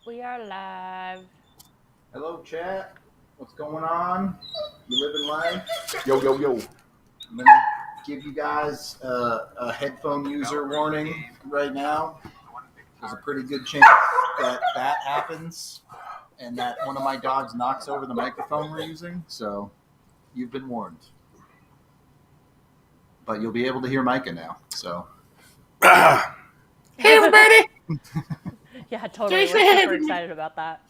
We are live. Hello, chat. What's going on? You living life? Yo, yo, yo. I'm going to give you guys a headphone user warning right now. There's a pretty good chance that happens and that one of my dogs knocks over the microphone we're using. So you've been warned. But you'll be able to hear Micah now. So. Hey, everybody. Yeah, totally. We're super excited about that.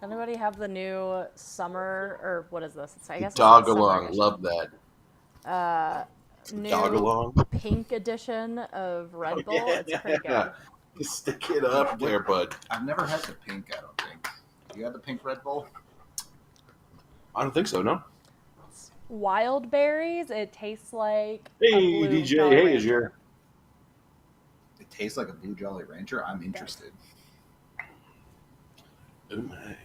Anybody have the new summer, or what is this? I guess Dog it's a along. edition. Love that. New Dog along. pink edition of Red Bull. Yeah, It's pretty yeah. good. Just stick it up there, bud. I've never had the pink, I don't think. You had the pink Red Bull? I don't think so, no. It's wild berries. It tastes like Hey, a blue DJ. Jolly Hey, Rancher. is your... It tastes like a Blue Jolly Rancher. I'm interested. Oh, my.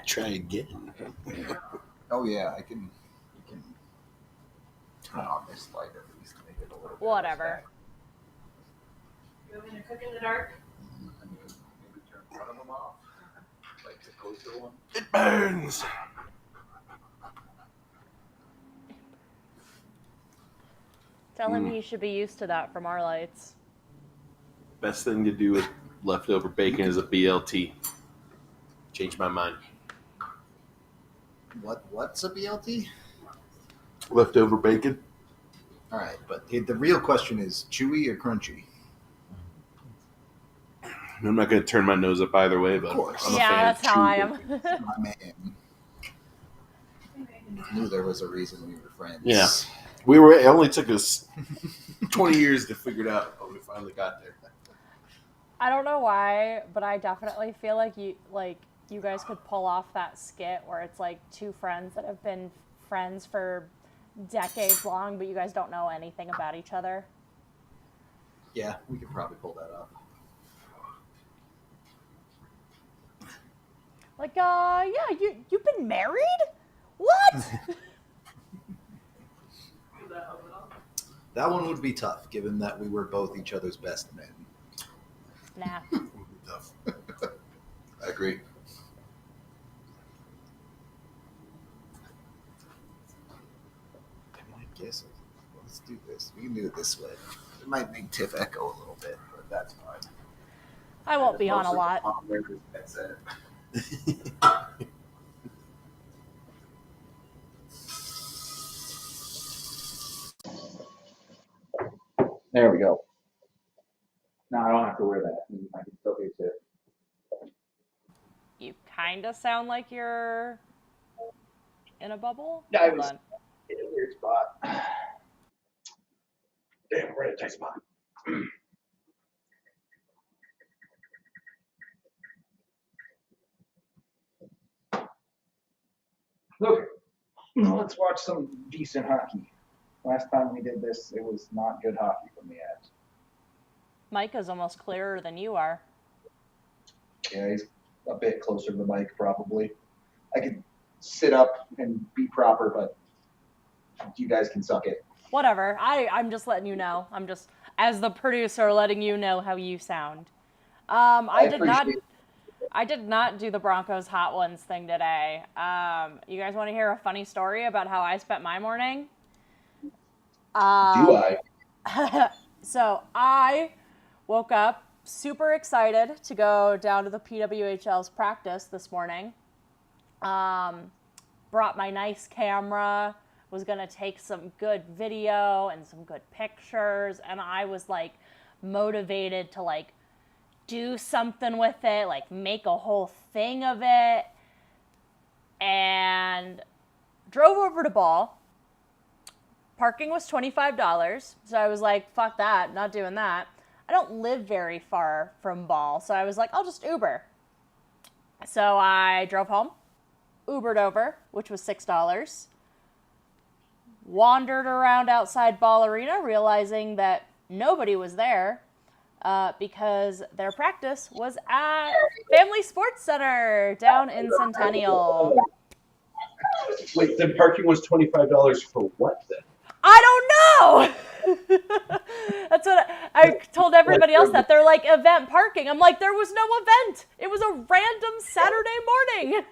Try again. Oh yeah, you can turn on this light at least to make it a little bit. Whatever. You want me to cook in the dark? Maybe turn one of them off, like the coaster one. It burns. Tell him he should be used to that from our lights. Best thing to do with leftover bacon is a BLT. Changed my mind. What's a BLT? Leftover bacon? All right, but the real question is chewy or crunchy? I'm not going to turn my nose up either way, but Of course. I'm a Yeah, fan that's of how I chewy am. My man. Knew there was a reason we were friends. Yeah. It only took us 20 years to figure it out, but we finally got there. I don't know why, but I definitely feel like you guys could pull off that skit where it's like two friends that have been friends for decades long, but you guys don't know anything about each other. Yeah, we could probably pull that off. Like, yeah, you've been married? What? That one would be tough, given that we were both each other's best men. Nah. Tough. I agree. I guess let's do this. We can do it this way. It might make Tiff echo a little bit, but that's fine. I won't be on a lot. That's it. There we go. Now I don't have to wear that. I can still hear Tiff. You kind of sound like you're in a bubble. Yeah, I Hold was on. in a weird spot. Damn, we're in a tight spot. Okay, let's watch some decent hockey. Last time we did this, it was not good hockey from the Avs. Micah's almost clearer than you are. Yeah, he's a bit closer to the mic, probably. I could sit up and be proper, but you guys can suck it. Whatever. I'm just letting you know. I'm just, as the producer, letting you know how you sound. I did not do the Broncos Hot Ones thing today. You guys want to hear a funny story about how I spent my morning? Do I? So I woke up super excited to go down to the PWHL's practice this morning. Brought my nice camera, was going to take some good video and some good pictures, and I was like motivated to like do something with it, like make a whole thing of it, and drove over to Ball. Parking was $25, so I was like, fuck that, not doing that. I don't live very far from Ball, so I was like, I'll just Uber. So I drove home, Ubered over, which was $6. Wandered around outside Ball Arena, realizing that nobody was there. because their practice was at Family Sports Center down in Centennial. Wait, the parking was $25 for what then? I don't know. That's what I told everybody else that. They're like, event parking. I'm like, there was no event. It was a random Saturday morning.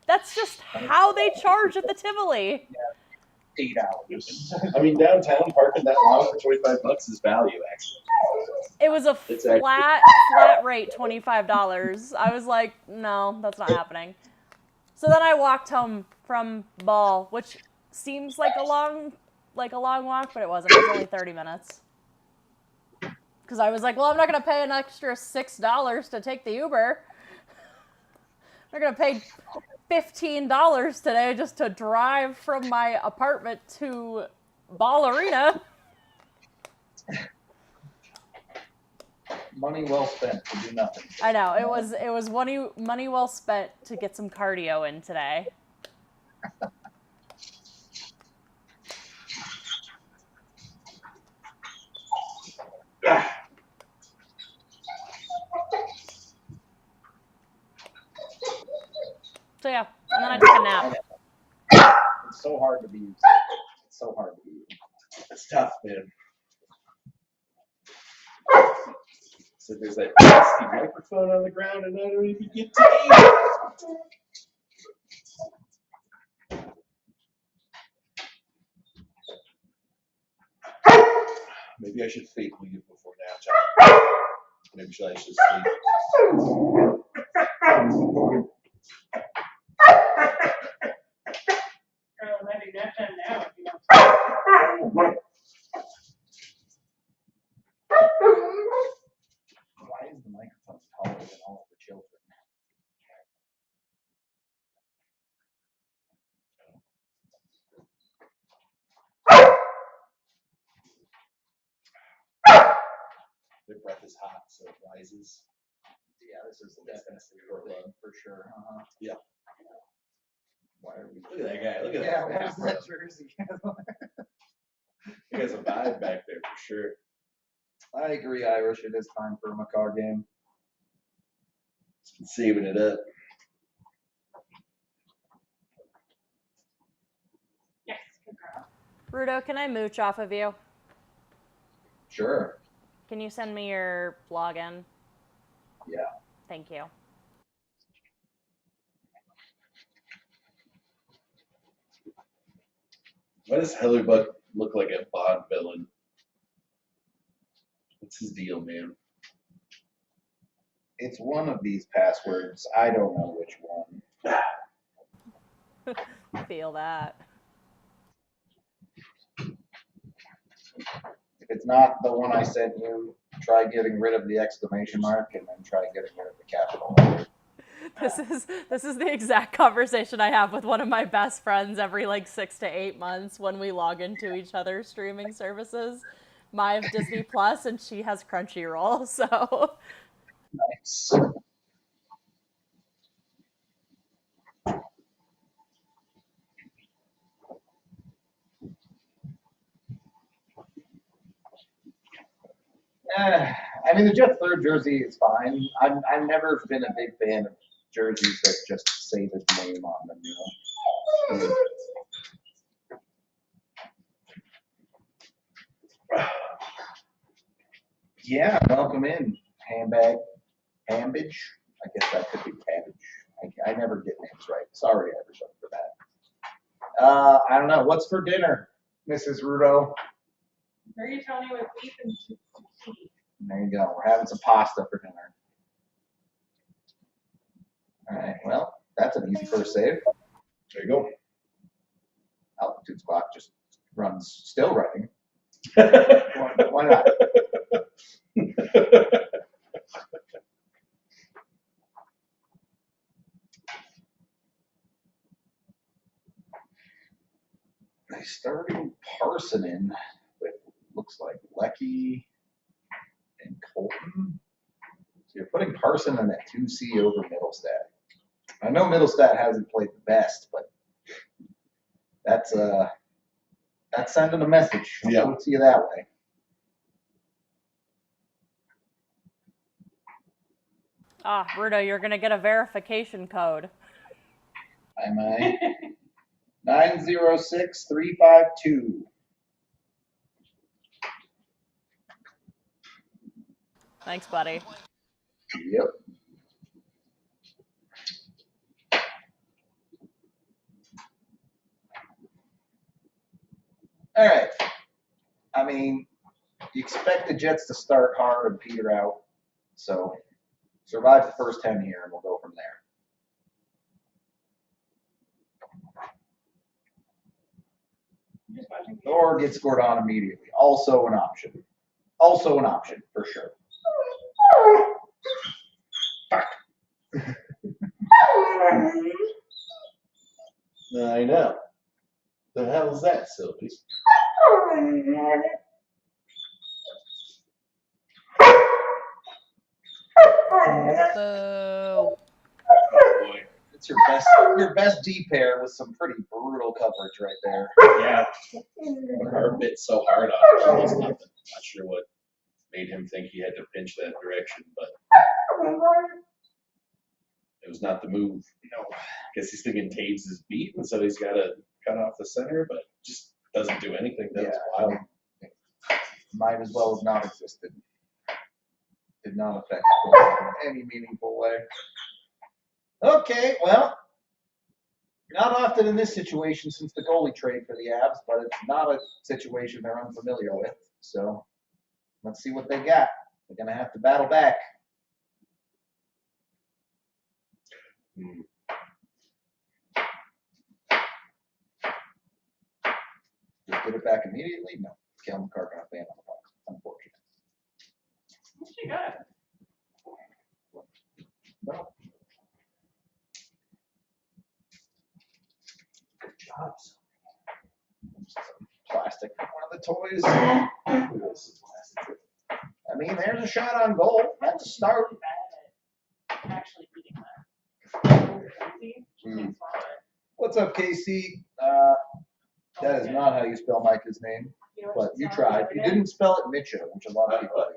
That's just how they charge at the Tivoli. 8 hours. I mean, downtown parking that long for $25 is value, actually. It was a flat rate, $25. I was like, no, that's not happening. So then I walked home from ball, which seems like a long walk, but it wasn't. It was only 30 minutes. Because I was like, well, I'm not going to pay an extra $6 to take the Uber. I'm not going to pay $15 today just to drive from my apartment to Ball Arena. Money well spent to do nothing. I know, it was money well spent to get some cardio in today. So yeah, and then I took a nap. It's so hard to be. It's so hard to be. It's tough, man. So there's that nasty microphone on the ground, and I don't even get to eat. Maybe I should fake leave before nap time. Maybe I should sleep. Maybe nap time now if you want. Why is the microphone taller than all of the children? Their breath is hot, so it rises. Yeah, this is for sure. Yeah. Why are we? Look at that guy. Look at Yeah, that. where's that jersey? He has a vibe back there for sure. I agree, Irish. It is time for a Macaw game. He's been saving it up. Yes, good girl. Rudo, can I mooch off of you? Sure. Can you send me your login? Yeah. Thank you. Why does Hellerbuck look like a Bond villain? What's his deal, man? It's one of these passwords. I don't know which one. Feel that. If it's not the one I sent you, try getting rid of the exclamation mark and then try getting rid of the capital letter. This is the exact conversation I have with one of my best friends every like 6 to 8 months when we log into each other's streaming services. I have Disney Plus and she has Crunchyroll, so. Nice. I mean, the Jeff Third jersey is fine. I've never been a big fan of jerseys that just say his name on them, you know. Yeah, welcome in, Hambage. I guess that could be cabbage. I never get names right. Sorry, everybody, for that. I don't know. What's for dinner, Mrs. Rudo? Rigatoni with beef and zucchini. There you go. We're having some pasta for dinner. All right. Well, that's an easy first save. There you go. Altitude's clock just runs, still running. Why not? Starting Parsonen with looks like Lecky and Colton. So you're putting Parsonen at 2C over Middlestat. I know Middlestat hasn't played the best, but that's sending a message. I'll Yeah. put it to you that way. Bruno, you're going to get a verification code. Am I? 906352. Thanks, buddy. Yep. All right. I mean, you expect the Jets to start hard and peter out. So survive the first 10 here, and we'll go from there. Just watching. Or get scored on immediately. Also an option. Also an option, for sure. Fuck. I know. The hell is that, Sylvie? Boo. Oh boy. It's your best D pair with some pretty brutal coverage right there. Yeah. Our bit so hard on it, almost nothing. Not sure what made him think he had to pinch that direction, but it was not the move. No. Guess he's thinking Taves is beat, and so he's got to cut off the center, but just doesn't do anything. That's wild. Might as well have not existed. Did not affect the goal in any meaningful way. Okay, well, not often in this situation since the goalie trade for the Avs, but it's not a situation they're unfamiliar with. So let's see what they got. They're going to have to battle back. Just get it back immediately? No. Cal McCarr got a fan on the puck. Unfortunate. What you got? Well, Good job. plastic from one of the toys. I mean, there's a shot on goal. That's a start. Really bad at actually beating that. Crazy. Hmm. What's up, Casey? That is not how you spell Micah's name, but you tried. You didn't spell it Mitchell, which a lot of people do.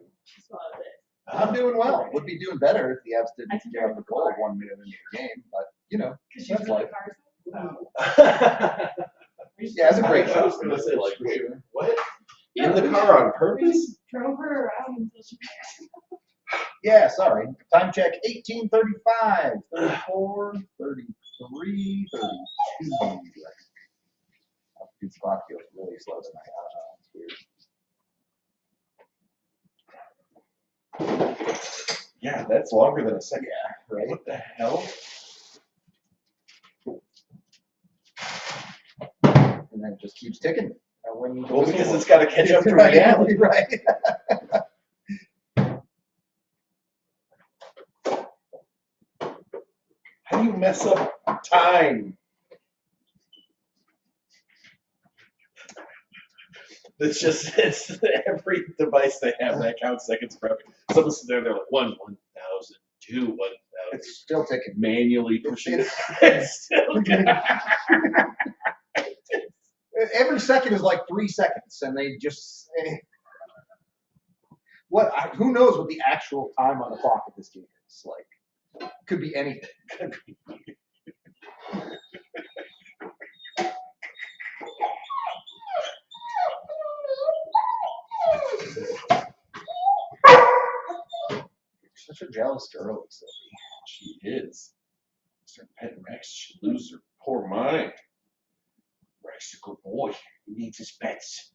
I'm doing well. Would be doing better if the Avs didn't get up the goal 1 minute into the game, but you know, that's life. Yeah, it's a great I shot. was going to say, like, For wait, sure. what? In the car on purpose? Drove her around until she Yeah, sorry. Time check 18:35, 34, 33, 32. Dude, spot feels really slow tonight. I don't know. It's weird. Yeah, that's longer than a second. Yeah, right. What the hell? And then it just keeps ticking. And when you Well, because it's got to catch up to right, reality. right. How do you mess up time? It's every device they have that counts seconds for every. Someone's sitting there, they're like 1,000, 2, 1,000. It's still ticking. Manually pushing it. It's still Every second is like 3 seconds, and they just who knows what the actual time on the clock of this game is like? Could be anything. You're such a jealous girl, Sylvie. She is. Mr. Pet Rex should lose her poor mind. Rex is a good boy. He needs his pets.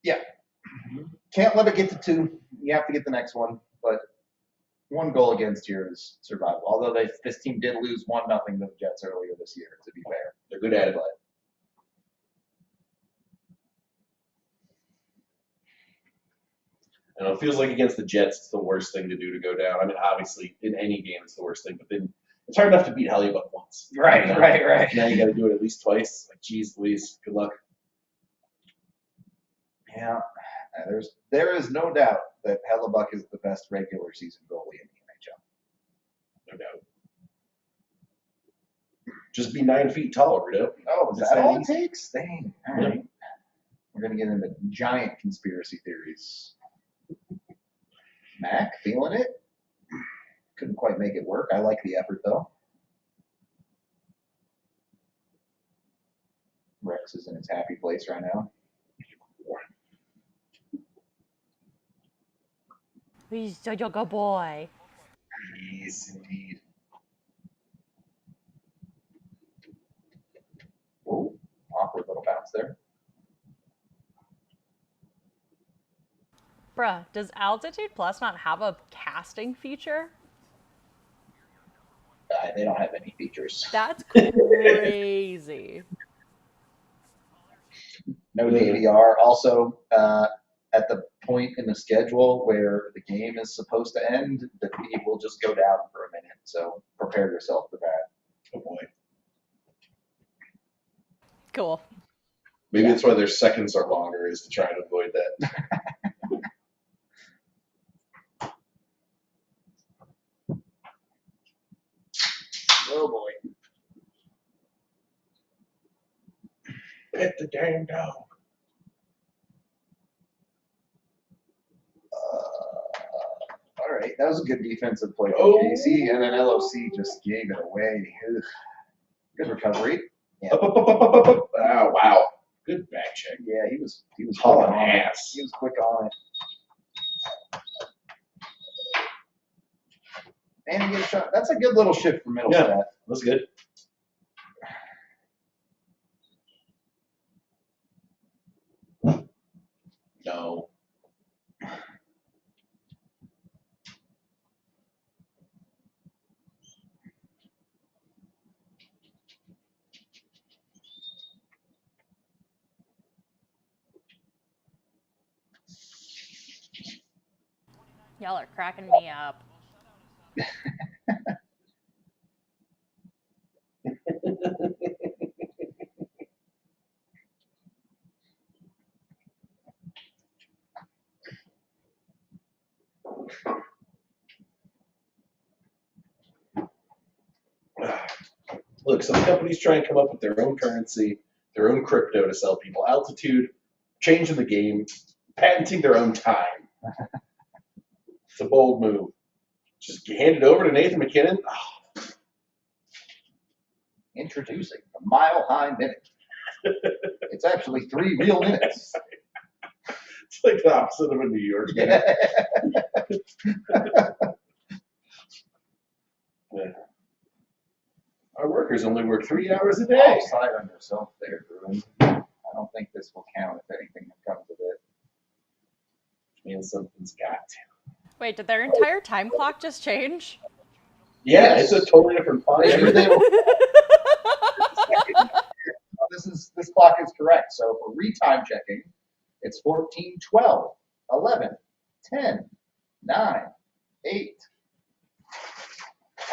Yeah. Can't let it get to 2. You have to get the next one, but 1 goal against here is survival. Although this team did lose 1-0 to the Jets earlier this year, to be fair. They're good at it. But And it feels like against the Jets, it's the worst thing to do to go down. I mean, obviously, in any game, it's the worst thing. But then it's hard enough to beat Hellebuck once. right. Now you got to do it at least twice. Like, geez, Louise, good luck. Yeah, there is no doubt that Hellebuck is the best regular season goalie in the NHL. No doubt. Just be 9 feet tall, Rudo. Oh, is That's that all that it takes? Dang. All right. We're gonna get into giant conspiracy theories. Mac, feeling it. Couldn't quite make it work. I like the effort, though. Rex is in his happy place right now. He's a good boy. Yes, indeed. Whoa, awkward little bounce there. Bruh, does Altitude Plus not have a casting feature? They don't have any features. That's crazy. No DNVR. Also, at the point in the schedule where the game is supposed to end, the feed will just go down for a minute. So prepare yourself for that. Oh boy. Cool. Maybe that's why their seconds are longer, is to try and avoid that. Oh boy. Pet the damn dog. All right, that was a good defensive play from Oh. Casey, and then LOC just gave it away. Ugh. Good recovery. Yeah, Up, up, up, up, up, up. Oh, wow. Good back check. yeah, he was quick Hauling on it. ass. He was quick on it. And he gets a shot. That's a good little shift from Middlestat. Yeah. That's good. No. Y'all are cracking me up. Look, some companies try and come up with their own currency, their own crypto to sell people. Altitude, changing the game, patenting their own time. It's a bold move. Just hand it over to Nathan McKinnon. Oh, Introducing the Mile High Minute. It's actually 3 real minutes. it's like the opposite of a New York minute. Yeah. Our workers only work 3 hours a day. Offside on yourself there, Bruin. I don't think this will count if anything comes of it. Means something's got to. Wait, did their entire time clock just change? Yeah, it's a totally different font. This clock is correct. So for retime checking, it's 14, 12, 11, 10, 9, 8.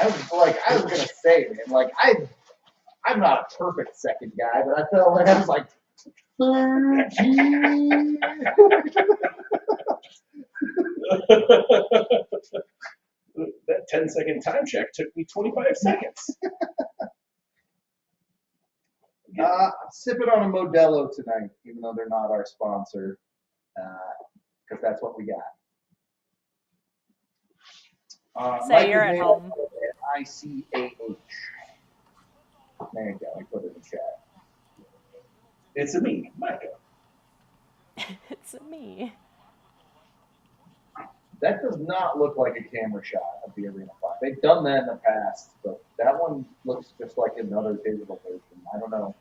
I was gonna say, man, like I'm not a perfect second guy, but I felt like I was like 13. That 10-second time check took me 25 seconds. I'm sipping on a Modelo tonight, even though they're not our sponsor, because that's what we got. Say Mike you're is at named home. ICAH. There you go. I put it in the chat. It's a me, Micah. It's me. That does not look like a camera shot of the arena clock. They've done that in the past, but that one looks just like another digital version. I don't know.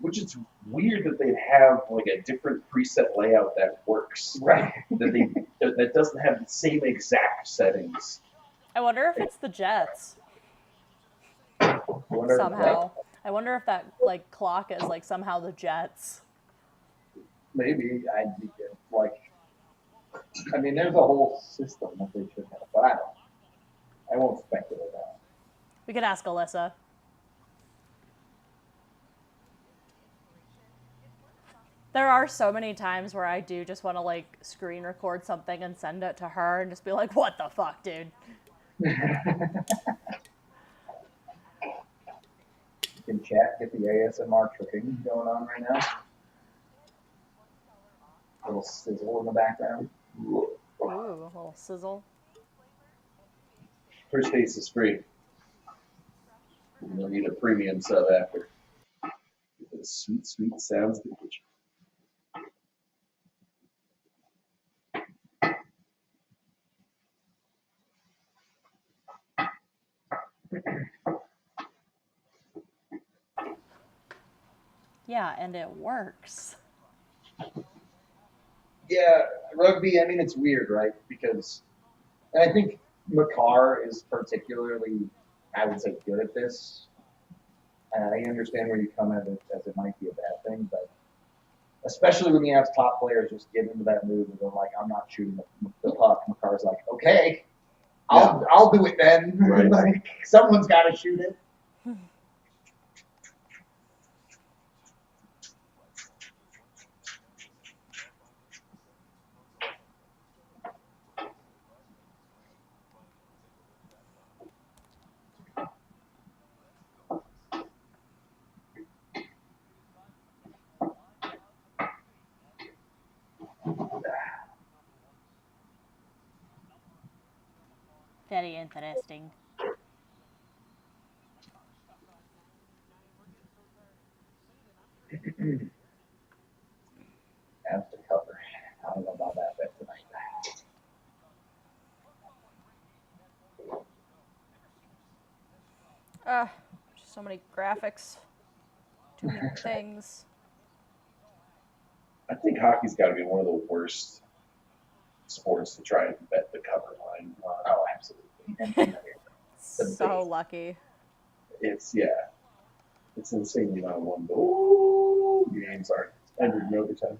Which is weird that they'd have like a different preset layout that works. Right. that doesn't have the same exact settings. I wonder if it's the Jets somehow. I wonder if that like clock is like somehow the Jets. Maybe I'd be good. Like, I mean, there's a whole system that they should have, but I won't speculate on it. We could ask Alyssa. There are so many times where I do just want to like screen record something and send it to her and just be like, what the fuck, dude? You can chat, get the ASMR tricking going on right now. Little sizzle in the background. Ooh, a little sizzle. First base is free. You'll need a premium sub after. The sweet, sweet sounds of the kitchen. Yeah, and it works. Yeah, rugby, I mean, it's weird, right? Because and I think Makar is particularly, I would say, good at this. I understand where you come at it as it might be a bad thing, but especially when you have top players just get into that move and they're like, I'm not shooting the puck. Makar's like, okay, I'll do it then. Right. Like, someone's got to shoot it. Very interesting. Have to cover. I don't know about that bet tonight. So many graphics. Too many things. I think hockey's got to be one of the worst sports to try and bet the cover line. Oh, absolutely. So lucky. It's insane the amount of one goal games are ended in overtime.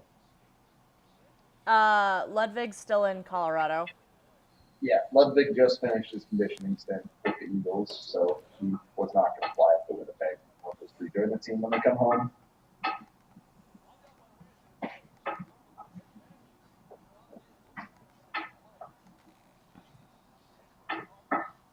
Ludwig's still in Colorado. Yeah, Ludwig just finished his conditioning stint with the Eagles, so he was not going to fly up to Winnipeg. He'll just rejoin the team when they come home.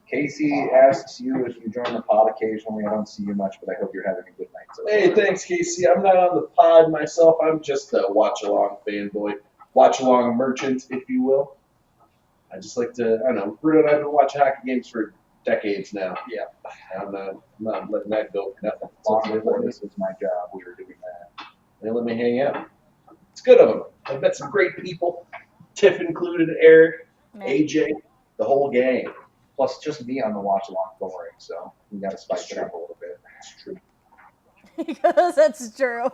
Casey asks you if you join the pod occasionally. I don't see you much, but I hope you're having a good night. So Hey, thanks, Casey. I'm not on the pod myself. I'm just a watch-along fanboy. Watch-along merchant, if you will. I just like to, I don't know, Bruno and I have been watching hockey games for decades now. Yeah. I'm not letting that go for nothing. Long before this was my job, we were doing that. They let me hang out. It's good of them. I've met some great people. Tiff included, Eric, AJ, the whole gang. Plus, just me on the watch along boring, so we got to spice it up a little bit. That's true. Because that's true.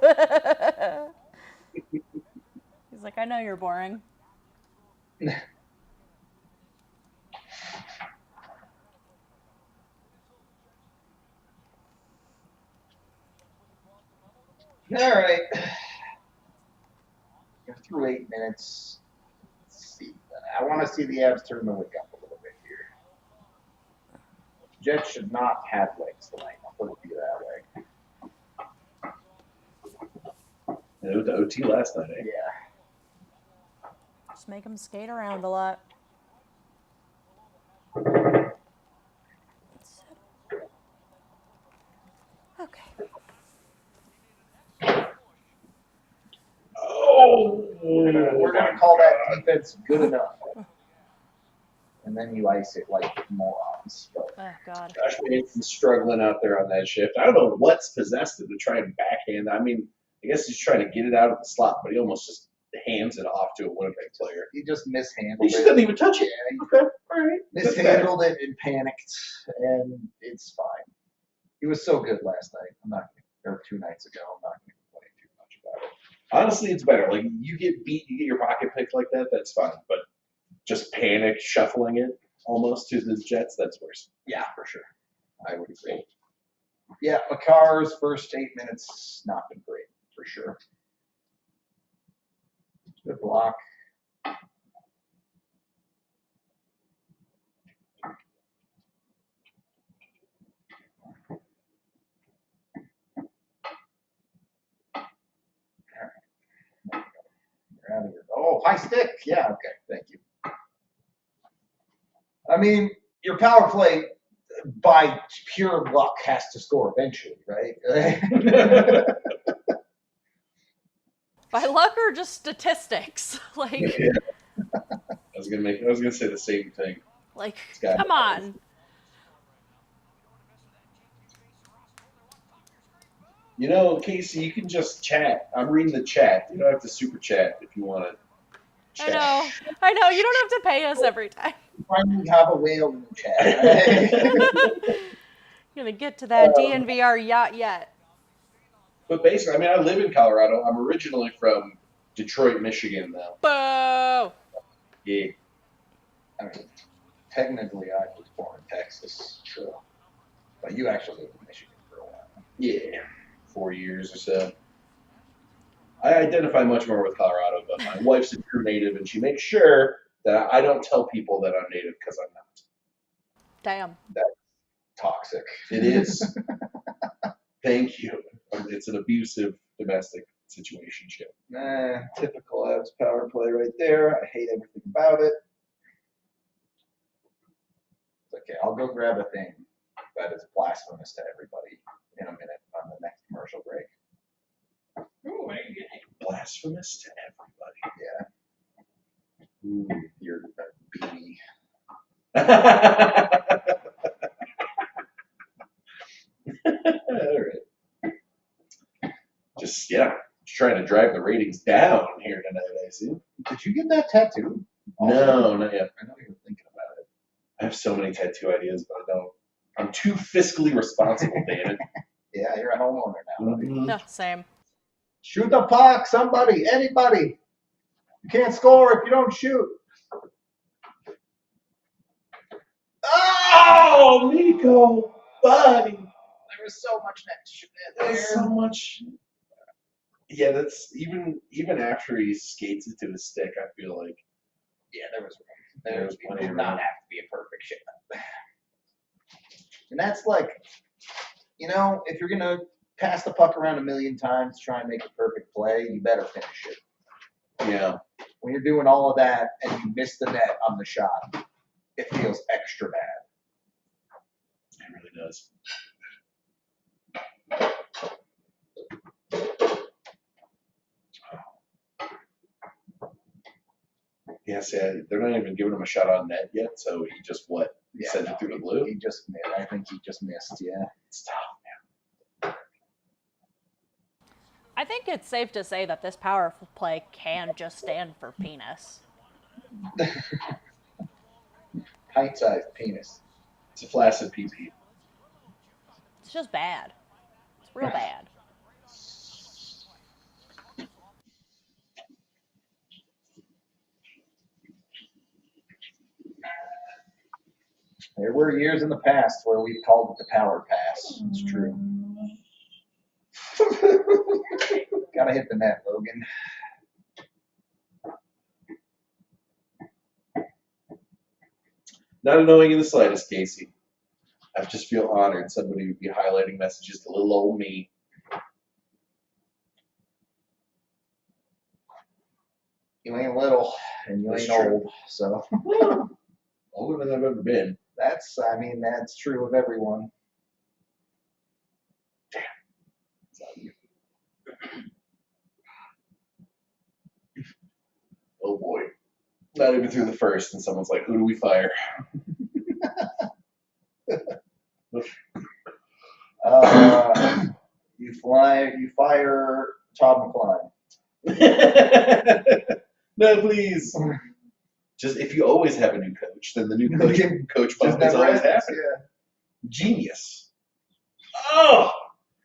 He's like, I know you're boring. All right. We're through 8 minutes. Let's see. I want to see the Avs turn the wick up a little bit here. Jets should not have legs tonight. I'll put it to you that way. It was the OT last night, eh? Yeah. Just make him skate around a lot. Okay. Oh! We're going to call that defense good enough. And then you ice it like morons. But Oh, God. Josh Manson's struggling out there on that shift. I don't know what's possessed him to try and backhand. I mean, I guess he's trying to get it out of the slot, but he almost just hands it off to a Winnipeg player. he just mishandled He just it. doesn't even touch it. Yeah, Okay, all right. mishandled it and panicked, and it's fine. He was so good last night. Or 2 nights ago. I'm not going to complain too much about it. Honestly, it's better. Like, you get beat, you get your pocket picked like that, that's fine. But just panic shuffling it almost to the Jets, that's worse. Yeah, for sure. I would agree. Yeah, Makar's first 8 minutes not been great, for sure. Good block. You're out of here. Oh, high stick. Yeah, okay. Thank you. I mean, your power play, by pure luck, has to score eventually, right? By luck or just statistics? Like, Yeah. I was gonna say the same thing. like, Got it. come on. You know, Casey, you can just chat. I'm reading the chat. You don't have to super chat if you want to chat. I know. You don't have to pay us every time. Finally have a whale in the chat. You're gonna get to that DNVR yacht yet. But basically, I mean, I live in Colorado. I'm originally from Detroit, Michigan, though. Boo! Yeah. I mean, technically, I was born in Texas. True. But you actually lived in Michigan for a while. Yeah. 4 years or so. I identify much more with Colorado, but my wife's a true native, and she makes sure that I don't tell people that I'm native because I'm not. Damn. Toxic. It is. Thank you. It's an abusive domestic situation. Typical Avs power play right there. I hate everything about it. Okay, I'll go grab a thing that is blasphemous to everybody in a minute on the next commercial break. Ooh, what are you getting? Blasphemous to everybody. Yeah. Ooh, you're a beanie. All right. Just trying to drive the ratings down here tonight, I see. Did you get that tattoo? No, not yet. I know you were thinking about it. I have so many tattoo ideas, but I don't. I'm too fiscally responsible, David. Yeah, you're a homeowner now. No, same. Shoot the puck, somebody, anybody. You can't score if you don't shoot. Oh, Nico, buddy. There was so much net to shoot in There's so much. Yeah, that's even after he skates it to his stick, I feel like. Yeah, there was room. There was plenty of Did not room. have to be a perfect shot. And that's like, if you're gonna pass the puck around a million times, try and make a perfect play, you better finish it. Yeah. When you're doing all of that and you miss the net on the shot, it feels extra bad. It really does. Yeah, see, they're not even giving him a shot on net yet, so he just sent it through the blue? He just missed. I think he just missed, yeah. It's tough, I think it's safe to say that this power play can just stand for penis. Pint-sized penis. It's a flaccid PP. It's just bad. It's real bad. There were years in the past where we called it the power pass. It's true. Gotta hit the net, Logan. Not annoying in the slightest, Casey. I just feel honored somebody would be highlighting messages to little old me. You ain't little and you That's ain't true. old, so Older than I've ever been. that's true of everyone. Oh boy. Not even through the first, and someone's like, who do we fire? You fire Todd McCline. No, please. Just if you always have a new coach, then the new coach bump is never always ends, happening. Genius. Oh,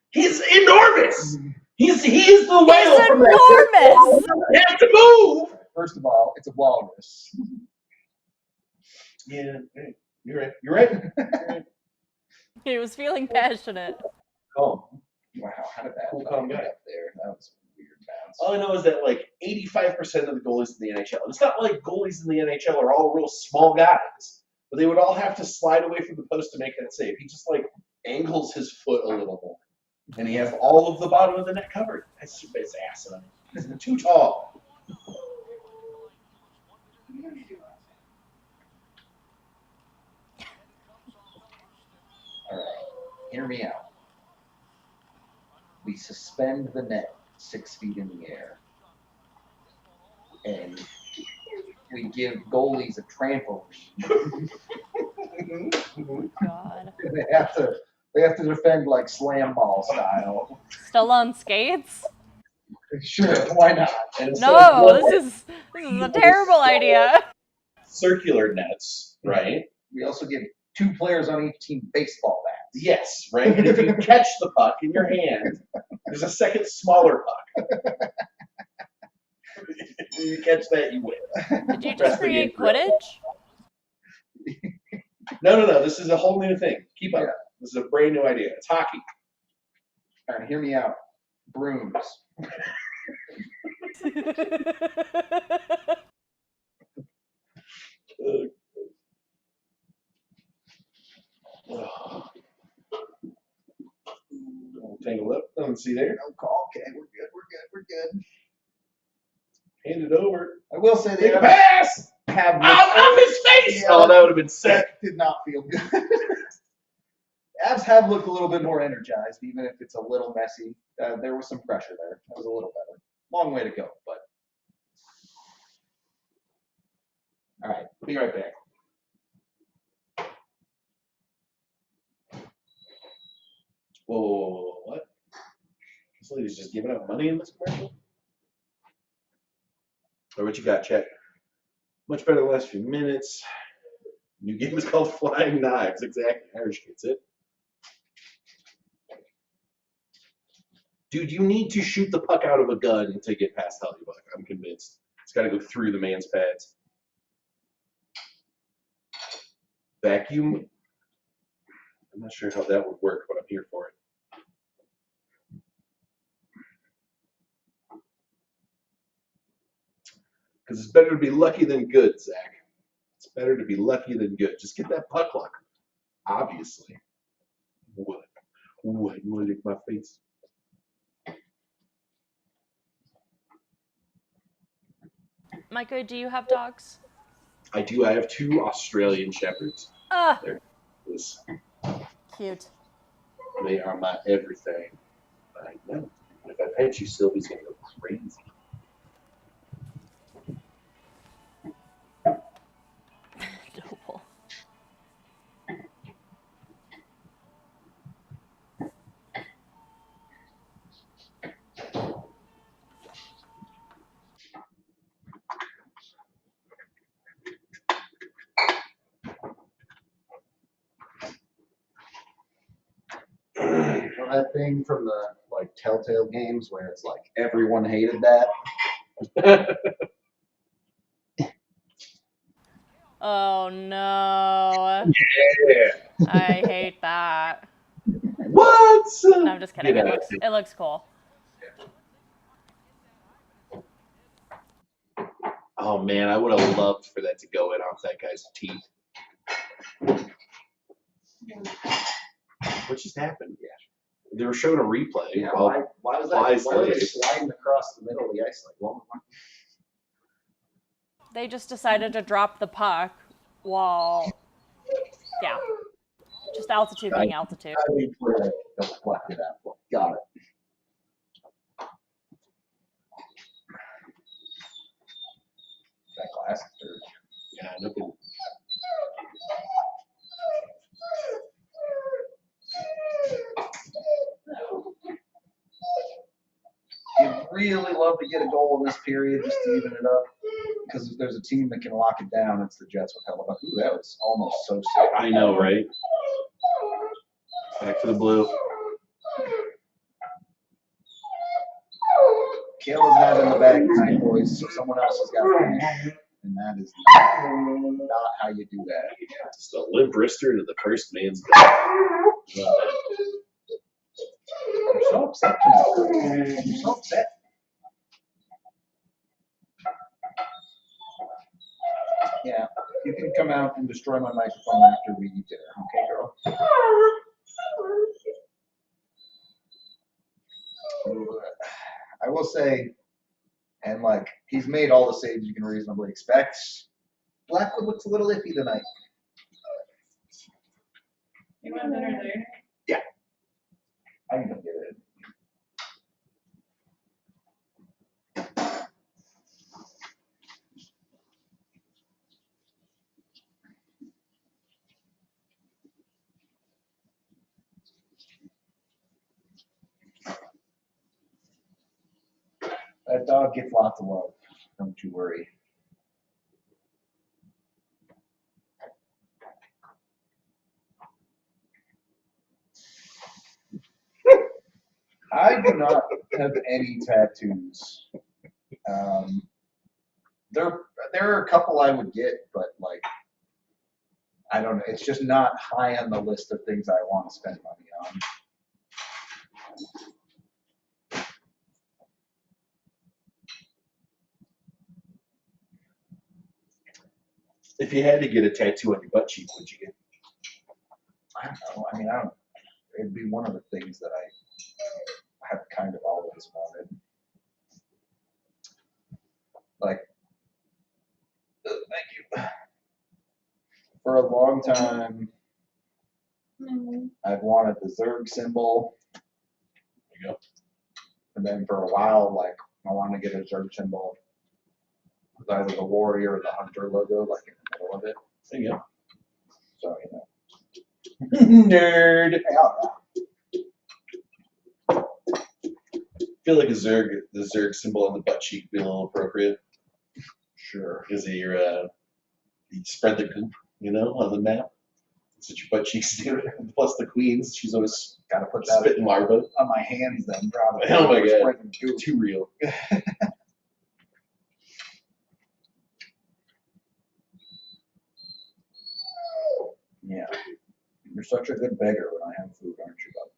he's enormous. He is the whale He's from that. enormous! You have to move. First of all, it's a walrus. Yeah, you're right. You're right. He was feeling passionate. Calm. Wow, how did that Cool, calm get guy. up there? That was a weird bounce. All I know is that like 85% of the goalies in the NHL, and it's not like goalies in the NHL are all real small guys, but they would all have to slide away from the post to make that save. He just like angles his foot a little more, and he has all of the bottom of the net covered. It's asinine. He's too tall. All right, hear me out. We suspend the net 6 feet in the air, and we give goalies a trampoline. God. They They have to defend like slam ball style. Still on skates? Sure, why not? And instead of No, one this is a terrible idea. circular nets, right? We also give 2 players on each team baseball bats. Yes, right. And if you catch the puck in your hand, there's a second smaller puck. If you catch that, you win. Did you Rest just of the create game's real. Quidditch? No. This is a whole new thing. Keep up. Yeah. This is a brand new idea. It's hockey. All right, hear me out. Brooms. Tangle up. Nothing to see there. No call. Okay, we're good. Hand it over. I will say Take they a pass. have Off his face. Yeah. Oh, that would have been sick. That did not feel good. Avs have looked a little bit more energized, even if it's a little messy. There was some pressure there. That was a little better. Long way to go, but. All right, be right back. Whoa, what? This lady's just giving out money in this commercial? Or what you got, Chet? Much better the last few minutes. New game is called Flying Knives. Exactly. Irish gets it. Dude, you need to shoot the puck out of a gun to get past Hellybuck. I'm convinced. It's got to go through the man's pads. Vacuum. I'm not sure how that would work, but I'm here for it. Because it's better to be lucky than good, Zach. It's better to be lucky than good. Just get that puck luck. Obviously. What? What? You want to lick my face? Micah, do you have dogs? I do. I have 2 Australian Shepherds. Ah, This, cute. they are my everything. I know. If I pet you, Sylvie's going to go crazy. Adorable. You know that thing from the like Telltale games where it's like everyone hated that? Oh no. Yeah. I hate that. What? No, I'm just kidding. Get It out. looks cool. Oh man, I would have loved for that to go in off that guy's teeth. What just happened? Yeah. They were showing a replay. Yeah, Well, why was Fly that? Why were they slave. sliding across the middle of the ice like? Well, They just decided to drop the puck while, yeah, just altitude being altitude. I mean, clearly deflected that one. Got it. That glass is dirty. Yeah, no good. You'd really love to get a goal in this period just to even it up. Because if there's a team that can lock it down, it's the Jets with Hellebuck. Ooh, that was almost so sick. I know, right? Back for the blue. Kale doesn't have it in the bag tonight, boys, so someone else has got to finish. And that is not how you do that. Just a limp wrister to the first man's goal. You're so upset tonight. You're so upset. Yeah, you can come out and destroy my microphone after we eat dinner, okay, girl? I will say, and like, he's made all the saves you can reasonably expect. Blackwood looks a little iffy tonight. You want dinner there? Yeah. I can go get it. That dog gets lots of love. Don't you worry. I do not have any tattoos. There are a couple I would get, but like, I don't know. It's just not high on the list of things I want to spend money on. If you had to get a tattoo on your butt cheek, what'd you get? I don't know. I mean, I don't. It'd be one of the things that I have kind of always wanted. Like, thank you. For a long time, I've wanted the Zerg symbol. There you go. And then for a while, like, I wanted to get a Zerg symbol with either the warrior or the hunter logo, like in the middle of it. There you go. So, you know. Nerd. Hey, oh, I feel like the Zerg symbol on the butt cheek would be a little appropriate. sure. Because you spread the goop, on the map. That's what your butt cheeks do. Plus the queens, she's always Got to put that spitting larva. on my hands then, probably. Oh my God. Spreading goop. Too real. Yeah. You're such a good beggar when I have food, aren't you, bud?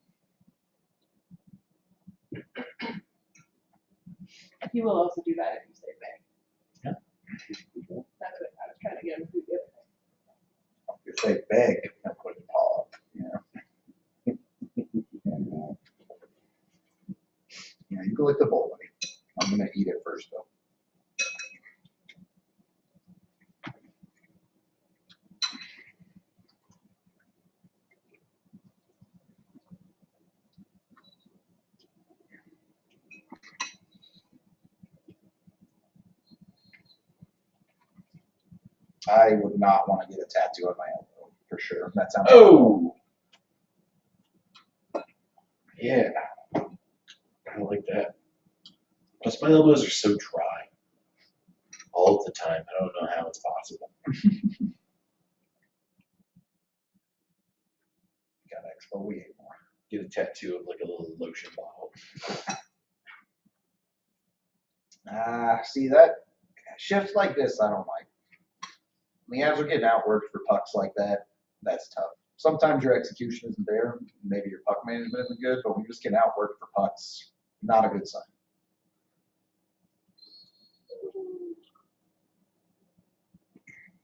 He will also do that if you say bang. Yeah. That's what I was trying to get him to do the other day. If they beg, I put it paw up. Yeah, you go lick the bowl, buddy. I'm gonna eat it first, though. I would not want to get a tattoo on my elbow, for sure. That sounds Oh! Yeah. I don't like that. Plus, my elbows are so dry. All the time. I don't know how it's possible. Gotta exfoliate more. Get a tattoo of like a little lotion bottle. See that shifts like this, I don't like. When the Avs are getting outworked for pucks like that, that's tough. Sometimes your execution isn't there. Maybe your puck management isn't good, but when you're just getting outworked for pucks, not a good sign.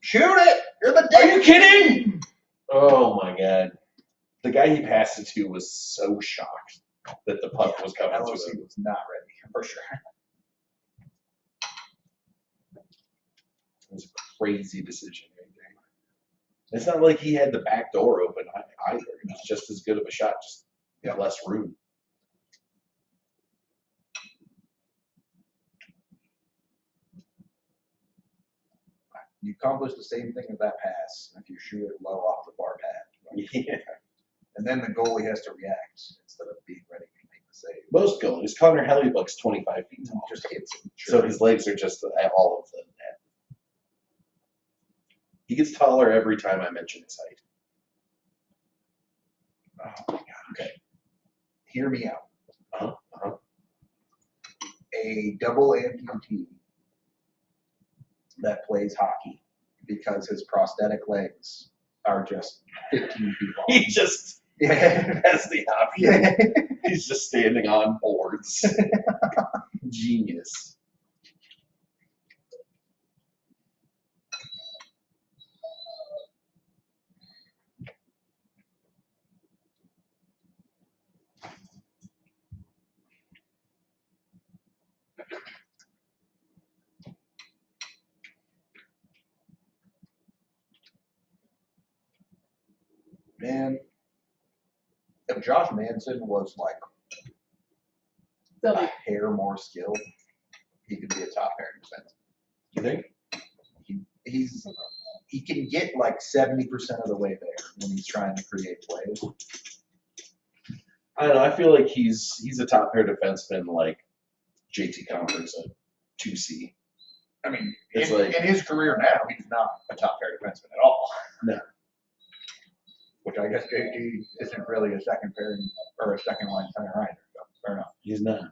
Shoot it! You're the Are you kidding? Oh my God. The guy he passed it to was so shocked that the puck was coming to LLC him. was not ready, for sure. It was a crazy decision right there. It's not like he had the back door open either. It was just as good of a shot, just less room. You accomplish the same thing with that pass if you shoot it low off the bar pad. Right? Yeah. And then the goalie has to react instead of being ready to make the save. Most goalies, Connor Hellebuck's 25 feet tall. Just hits him. So his legs are just all of the net. He gets taller every time I mention his height. Oh my God. Okay. Hear me out. A double amputee that plays hockey because his prosthetic legs are just 15 feet long. He just has the option. Yeah. He's just standing on boards. Genius. Man, if Josh Manson was like So a hair more skilled, he could be a top pairing defenseman. You think? He can get like 70% of the way there when he's trying to create plays. I don't know. I feel like he's a top pair defenseman like JT Comfort's a 2C. I mean, It's in his career now, he's not a top pair defenseman at all. No. Which I guess JT isn't really a second pairing or a second line center either. So fair enough. He's not.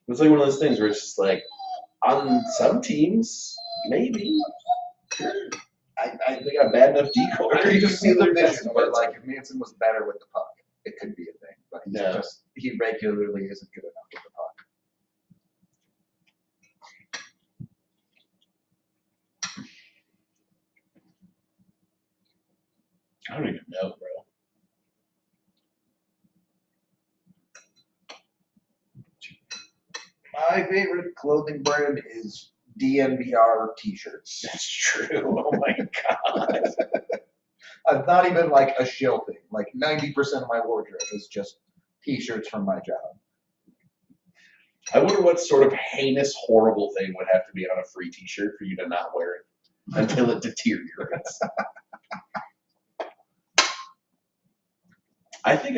It's like one of those things where it's just like, on some teams, maybe. Sure. They got bad enough decoy. I could just see the vision where, but like, if Manson was better with the puck, it could be a thing. But he regularly isn't good enough with the puck. I don't even know, bro. My favorite clothing brand is DNVR t-shirts. That's true. Oh my god. It's not even like a shill thing. Like 90% of my wardrobe is just t-shirts from my job. I wonder what sort of heinous, horrible thing would have to be on a free t-shirt for you to not wear it until it deteriorates. I think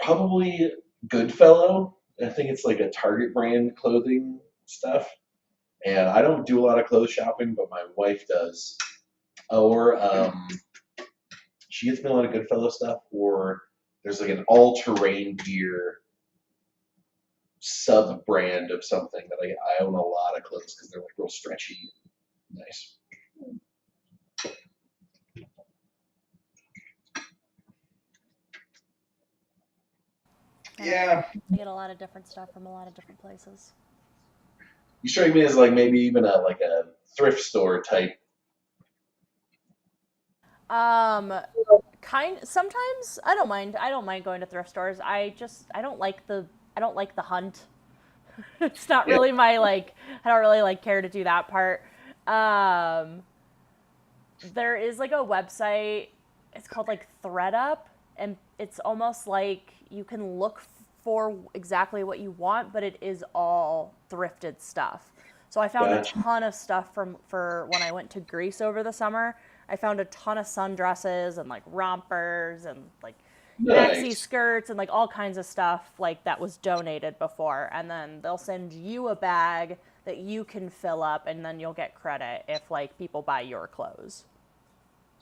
probably Goodfellow. I think it's like a Target brand clothing stuff. And I don't do a lot of clothes shopping, but my wife does. Or she gets me a lot of Goodfellow stuff. Or there's like an all-terrain gear sub-brand of something that I own a lot of clothes because they're like real stretchy. Nice. Yeah. I get a lot of different stuff from a lot of different places. You strike me as like maybe even a thrift store type. Sometimes I don't mind. I don't mind going to thrift stores. I don't like the hunt. It's not really my I don't really care to do that part. There is like a website. It's called ThreadUp, and it's almost like you can look for exactly what you want, but it is all thrifted stuff. So I found a ton of stuff for when I went to Greece over the summer. I found a ton of sundresses and rompers and maxi skirts and all kinds of stuff that was donated before. And then they'll send you a bag that you can fill up, and then you'll get credit if people buy your clothes.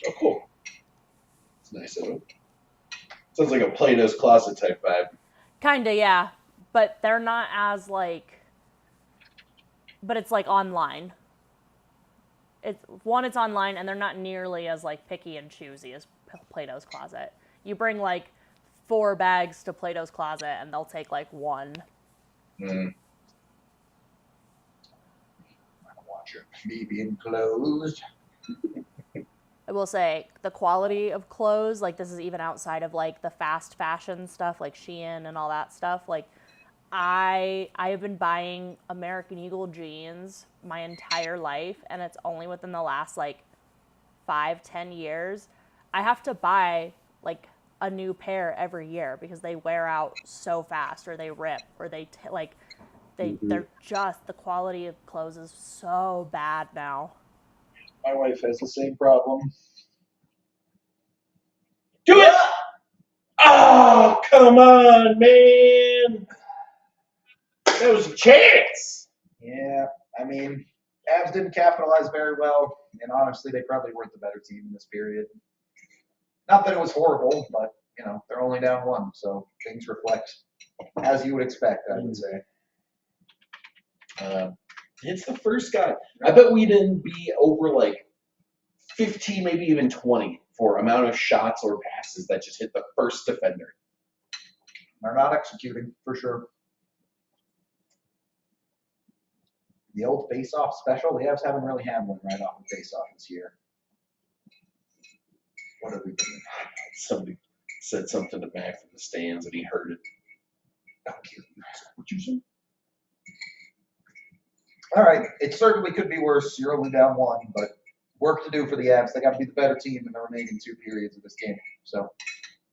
Oh, cool. It's nice of them. Sounds like a Plato's Closet type vibe. Kinda, yeah. But they're not as but it's online. It's online, and they're not nearly as picky and choosy as Plato's Closet. You bring 4 bags to Plato's Closet, and they'll take one. I watch me being closed. I will say the quality of clothes, this is even outside of the fast fashion stuff like Shein and all that stuff. I have been buying American Eagle jeans my entire life, and it's only within the last 5-10 years I have to buy a new pair every year because they wear out so fast, or they rip, or they're just, the quality of clothes is so bad now. My wife has the same problem. Do it! Oh, come on, man! That was a chance! Yeah, I mean, Avs didn't capitalize very well, and honestly, they probably weren't the better team in this period. Not that it was horrible, but, they're only down 1, so things reflect as you would expect, I would say. It's the first guy. I bet we didn't be over 15, maybe even 20 for amount of shots or passes that just hit the first defender. They're not executing, for sure. The old face-off special, the Avs haven't really had one right off of face-off this year. What are we doing? Somebody said something to Mac from the stands, and he heard it. What you say? All right, it certainly could be worse. You're only down 1, but work to do for the Avs. They got to be the better team in the remaining 2 periods of this game. So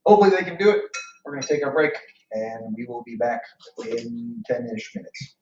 hopefully they can do it. We're going to take our break, and we will be back in 10-ish minutes.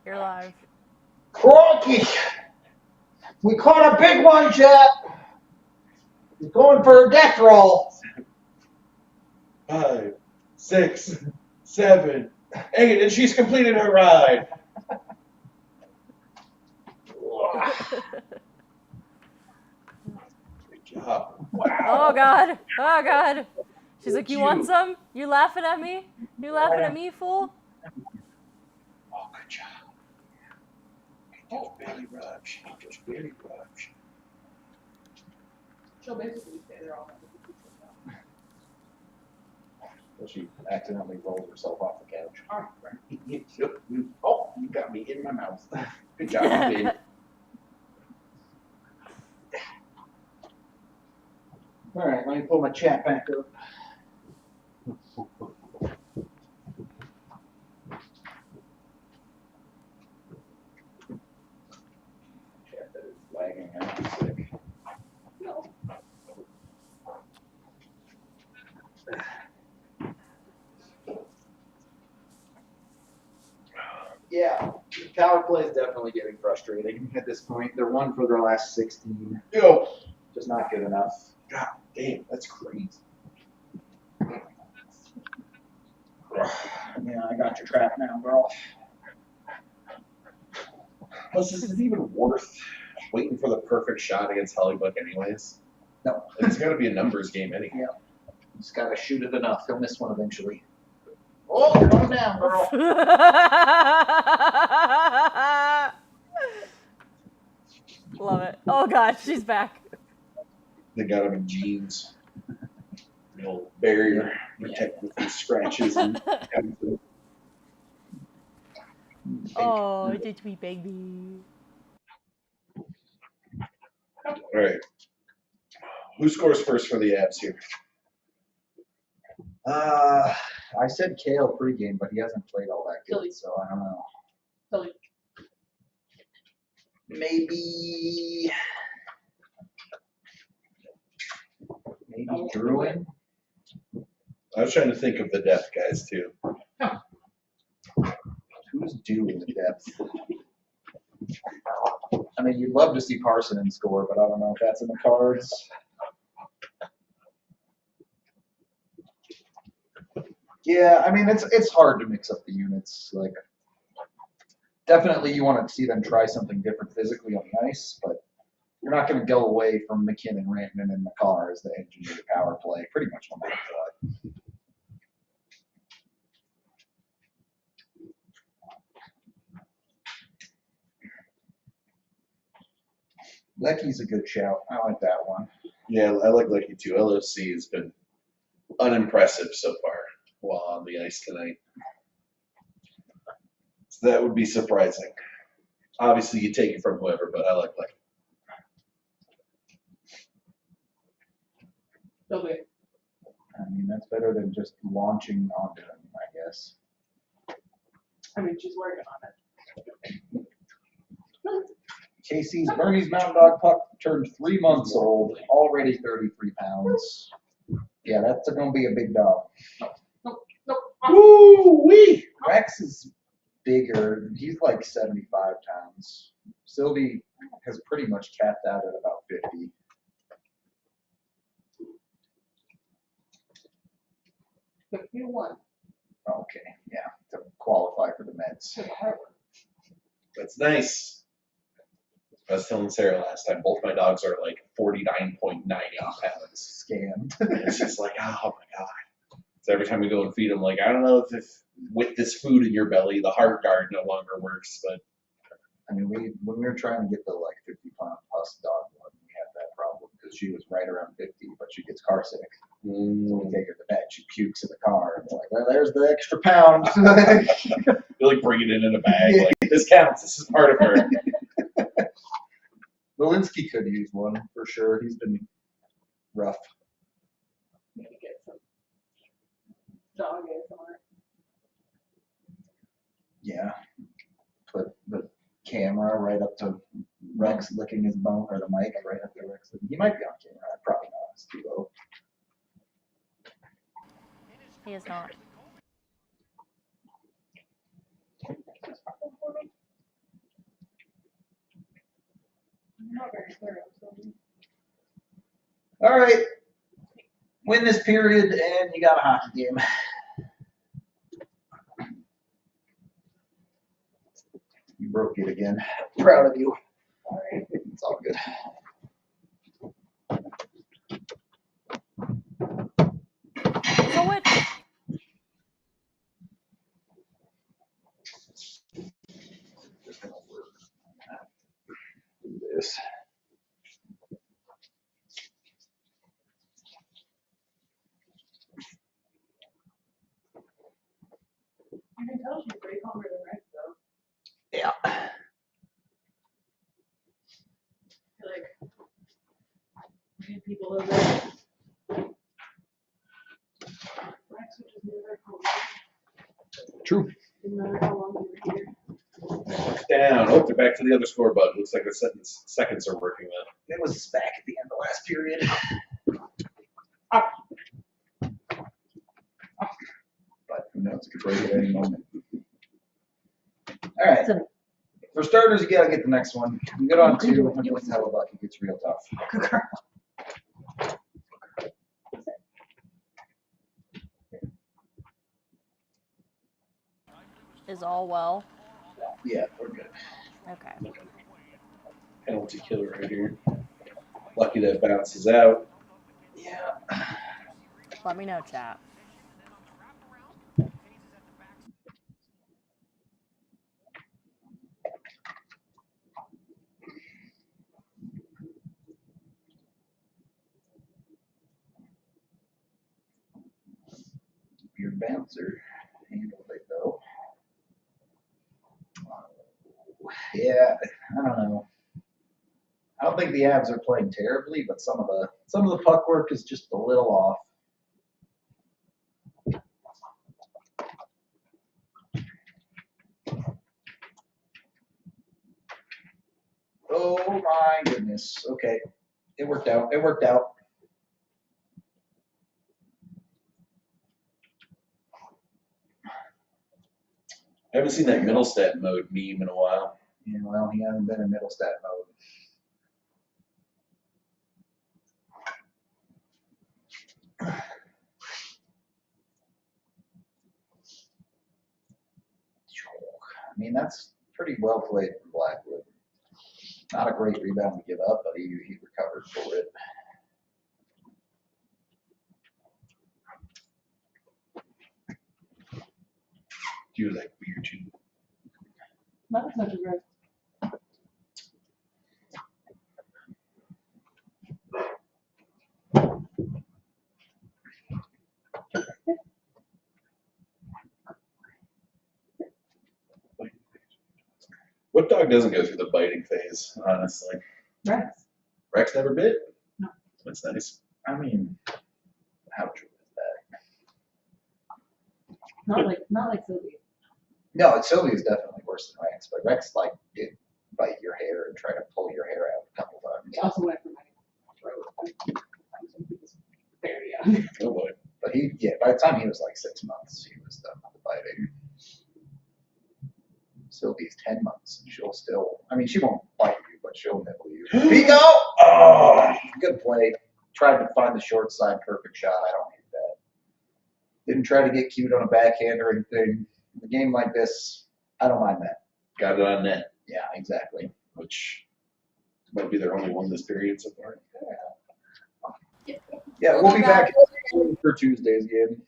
You're live. Crikey! We caught a big one, chat. He's going for a death roll. 5, 6, 7, 8, and she's completed her ride. Good job. Oh God. Oh God. She's like, you want some? You laughing at me? You laughing at me, fool? Oh, good job. Just barely rush. Just barely rush. She'll basically stay there all night. So she accidentally rolls herself off the couch. Oh, you got me in my mouth. Good job, baby. All right, let me pull my chat back up. Chat that is lagging out. Sick. No. Yeah, power play is definitely getting frustrating at this point. They're 1 for their last 16. Yo. Just not good enough. God damn, that's crazy. Yeah, I got your trap now, girl. Plus, is it even worth waiting for the perfect shot against Hollybuck anyways? No. It's got to be a numbers game anyway. Yeah. Just gotta shoot it enough. He'll miss one eventually. Oh, calm down, girl. Love it. Oh God, she's back. They got him in jeans. The old barrier protected from scratches and everything. Oh, did we baby? All right. Who scores first for the Abs here? I said Kale pregame, but he hasn't played all that good, Philly. so I don't know. Philly. Maybe Druin. I was trying to think of the depth guys too. Who's due in the depth? I mean, you'd love to see Parsonen score, but I don't know if that's in the cards. Yeah, I mean, it's hard to mix up the units. Like, definitely you want to see them try something different physically on the ice, but you're not going to go away from McKinnon, Rantanen, and McCarr as the engine of the power play pretty much no matter what. Lecky's a good shout. I like that one. Yeah, I like Lucky too. LOC has been unimpressive so far while on the ice tonight. So that would be surprising. Obviously, you take it from whoever, but I like Lucky. Philly. I mean, that's better than just launching onto him, I guess. I mean, she's working on it. KC's Bernie's Mountain Dog puck turned 3 months old, already 33 pounds. Yeah, that's going to be a big dog. Woo-wee! Rex is bigger. He's like 75 pounds. Sylvie has pretty much capped out at about 50. But you won. Okay, yeah, to qualify for the Mets. To the hard one. That's nice. I was telling Sarah last time, both my dogs are like 49.98 pounds. Scammed. And it's just like, oh my God. So every time we go and feed them, like, I don't know if with this food in your belly, the heart guard no longer works, but. I mean, when we were trying to get the like 50-pound plus dog one, we had that problem because she was right around 50, but she gets car sick. So we take her to bed, she pukes in the car, and we're like, well, there's the extra pound. You like bring it in a bag, like, this counts, this is part of her. Walensky could use one for sure. He's been rough. Maybe get some dog ASMR. Yeah. Put the camera right up to Rex licking his bone, or the mic right up to Rex. He might be on camera. Probably not. It's too low. He is not. All right. Win this period, and you got a hockey game. You broke it again. Proud of you. All right. It's all good. So what? Do this. You can tell she's way calmer than Rex, though. Yeah. I feel like we people over there. Rex would just never calm True. down, no matter how long we were here. Down. Oh, they're back to the other scoreboard. Looks like the seconds are working now. It was back at the end of last period. But who knows? It could break at any moment. All right. For starters, you got to get the next one. You get on 2, and you hell of luck. It gets real tough. Is all well? Yeah, we're good. Okay. Penalty killer right here. Lucky that bounces out. Yeah. Let me know, chat. Your bouncer handled it though. Yeah, I don't know. I don't think the Avs are playing terribly, but some of the puck work is just a little off. Oh my goodness. Okay. It worked out. It worked out. I haven't seen that Middlestat mode meme in a while. Yeah, well, he hasn't been in Middlestat mode. I mean, that's pretty well played from Blackwood. Not a great rebound to give up, but he recovered for it. Do you like beer too? Not as much as Rex. What dog doesn't go through the biting phase, honestly? Rex. Rex never bit? No. That's nice. I mean, how true is that? Not like Sylvie. No, Sylvia's definitely worse than Rex, but Rex like did bite your hair and try to pull your hair out a couple times. He also went for my throat. He was very young. Oh boy. But by the time he was like 6 months, he was done with the biting. Sylvie's 10 months, and she'll still, I mean, she won't bite you, but she'll nibble you. Pico! Oh, good play. Tried to find the short side perfect shot. I don't need that. Didn't try to get cute on a backhand or anything. In a game like this, I don't mind that. Got it on net, Yeah, exactly. which might be their only one this period so far. Yeah, we'll be back for Tuesday's game.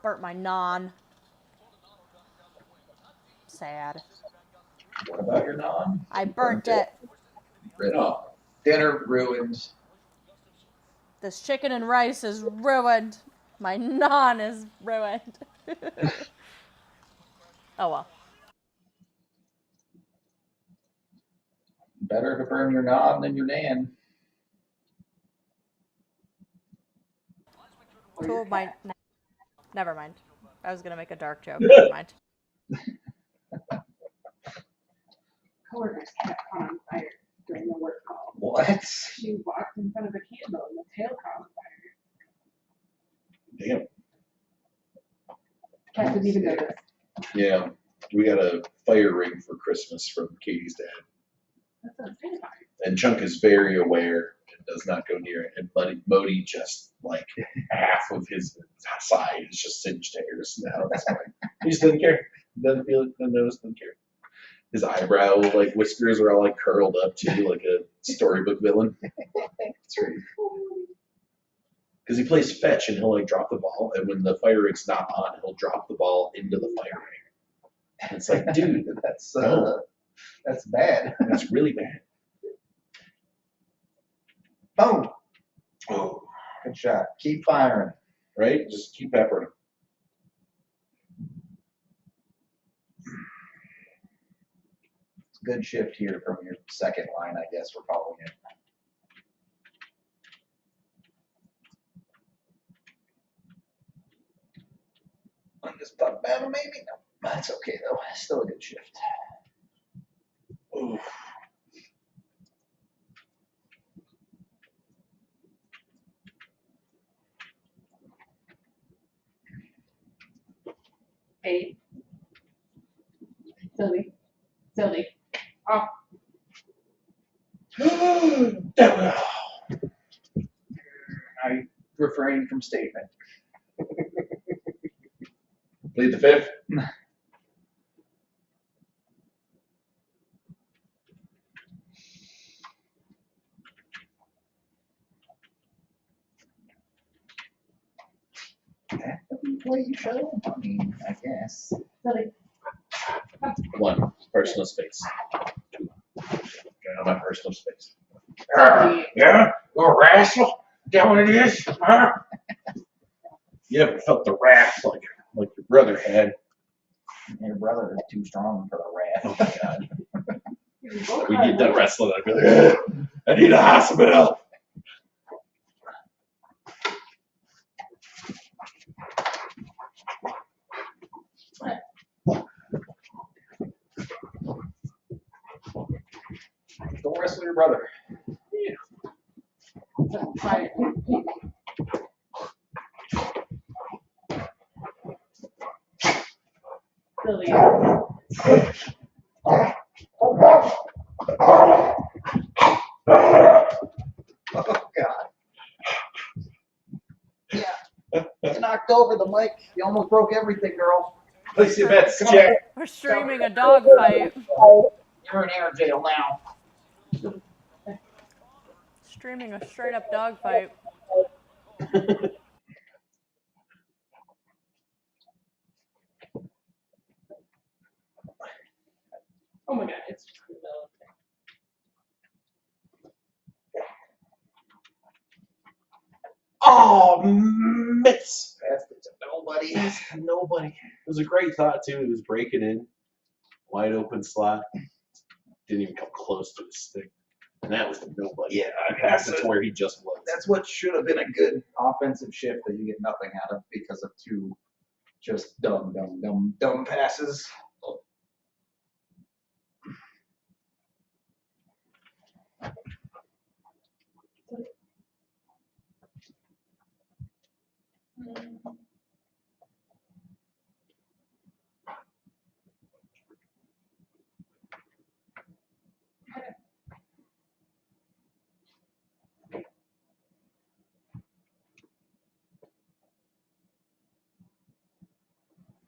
Burnt my non. Sad. What about your non? I burnt it. Oh, dinner ruined. This chicken and rice is ruined. My non is ruined. Oh well. Better to burn your non than your nan. Two of my. Never mind. I was gonna make a dark joke. Never mind. Coworker's cat caught on fire during the work call. What? She walked in front of a candle and the tail caught on fire. Damn. Cat didn't even notice. Yeah. We got a fire ring for Christmas from Katie's dad. That sounds terrifying. And Chunk is very aware and does not go near it. And Modi just like half of his side is just singed hairs now. It's fine. He just doesn't care. Doesn't feel it, doesn't notice, doesn't care. His eyebrow, like whiskers are all like curled up too, like a storybook villain. It's great. Because he plays fetch and he'll like drop the ball, and when the fire ring's not on, he'll drop the ball into the fire ring. And it's like, dude, That's no, that's bad. that's really bad. Boom. Oh, Good shot. Keep firing. right? Just keep peppering him. It's a good shift here from your second line, I guess, we're calling it. On this puck battle, maybe? No. That's okay, though. Still a good shift. Oof. Hey. Sylvie. Sylvie. Oh, I refrain from statement. Plead the fifth. That would be what you show. I mean, I guess. Sylvie. One, personal space. Two, get out of my personal space. Yeah? Go wrestle? Is that what it is? Huh? You haven't felt the wrath like your brother had. Your brother is too strong for the wrath. Oh my god. We get done wrestling, I'd be like, I need a hospital. Go wrestle your brother. Fire. Sylvie. Oh, God. Yeah. You knocked over the mic. You almost broke everything, girl. Place your bets, Jack. We're streaming a dog fight. You're in air jail now. Streaming a straight up dog fight. Oh my god, it's developing. Oh, mitts. Passed it to nobody. Nobody. It was a great thought, too. He was breaking in. Wide open slot. Didn't even come close to his stick. And that was to nobody. Yeah, I passed it to where he just was. That's what should have been a good offensive shift that you get nothing out of because of two just dumb passes.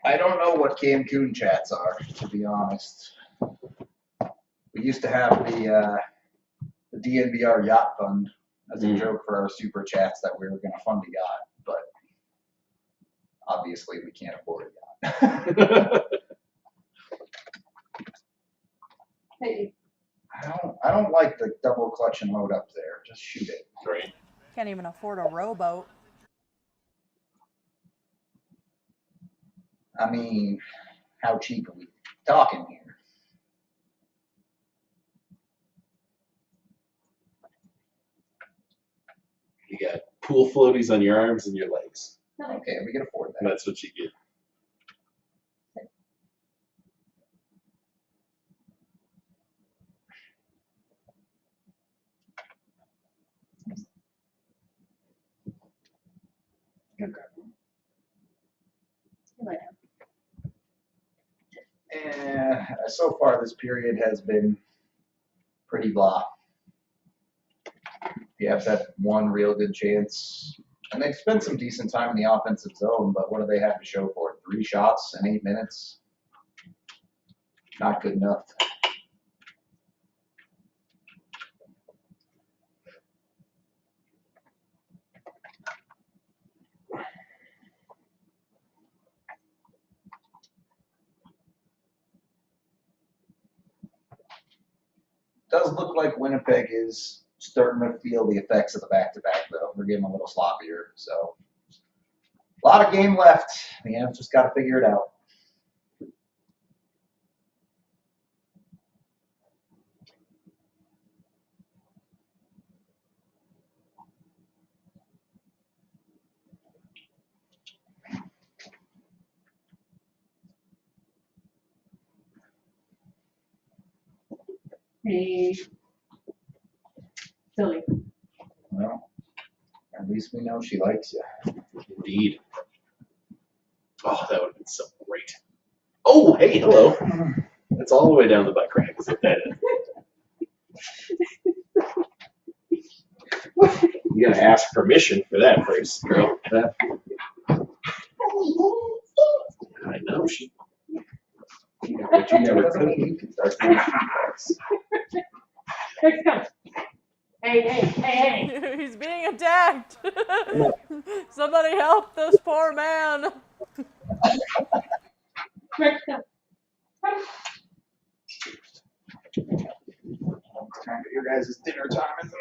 I don't know what Cancun chats are, to be honest. We used to have the DNVR Yacht Fund as a joke for our super chats that we were going to fund a yacht, but obviously we can't afford a yacht. Hey. I don't like the double clutch and load up there. Just shoot it. Right. Can't even afford a rowboat. I mean, how cheap are we talking here? You got pool floaties on your arms and your legs. Okay, we can afford And that. that's what you get. You might have. So far, this period has been pretty blah. The Avs had one real good chance, and they've spent some decent time in the offensive zone, but what do they have to show for it? 3 shots in 8 minutes? Not good enough. Does look like Winnipeg is starting to feel the effects of the back-to-back, though. They're getting a little sloppier, so a lot of game left. The Avs just got to figure it out. Hey. Silly. Well, at least we know she likes you. Indeed. Oh, that would have been so great. Oh, hey, hello. That's all the way down the butt crack. Is what that is. You gotta ask permission for that first, girl. That. I know she. But you never Doesn't could. mean you can start doing things. Rex, come. Hey. He's being attacked. Somebody help this poor man. Rex, come. It's time for your guys' dinner time, isn't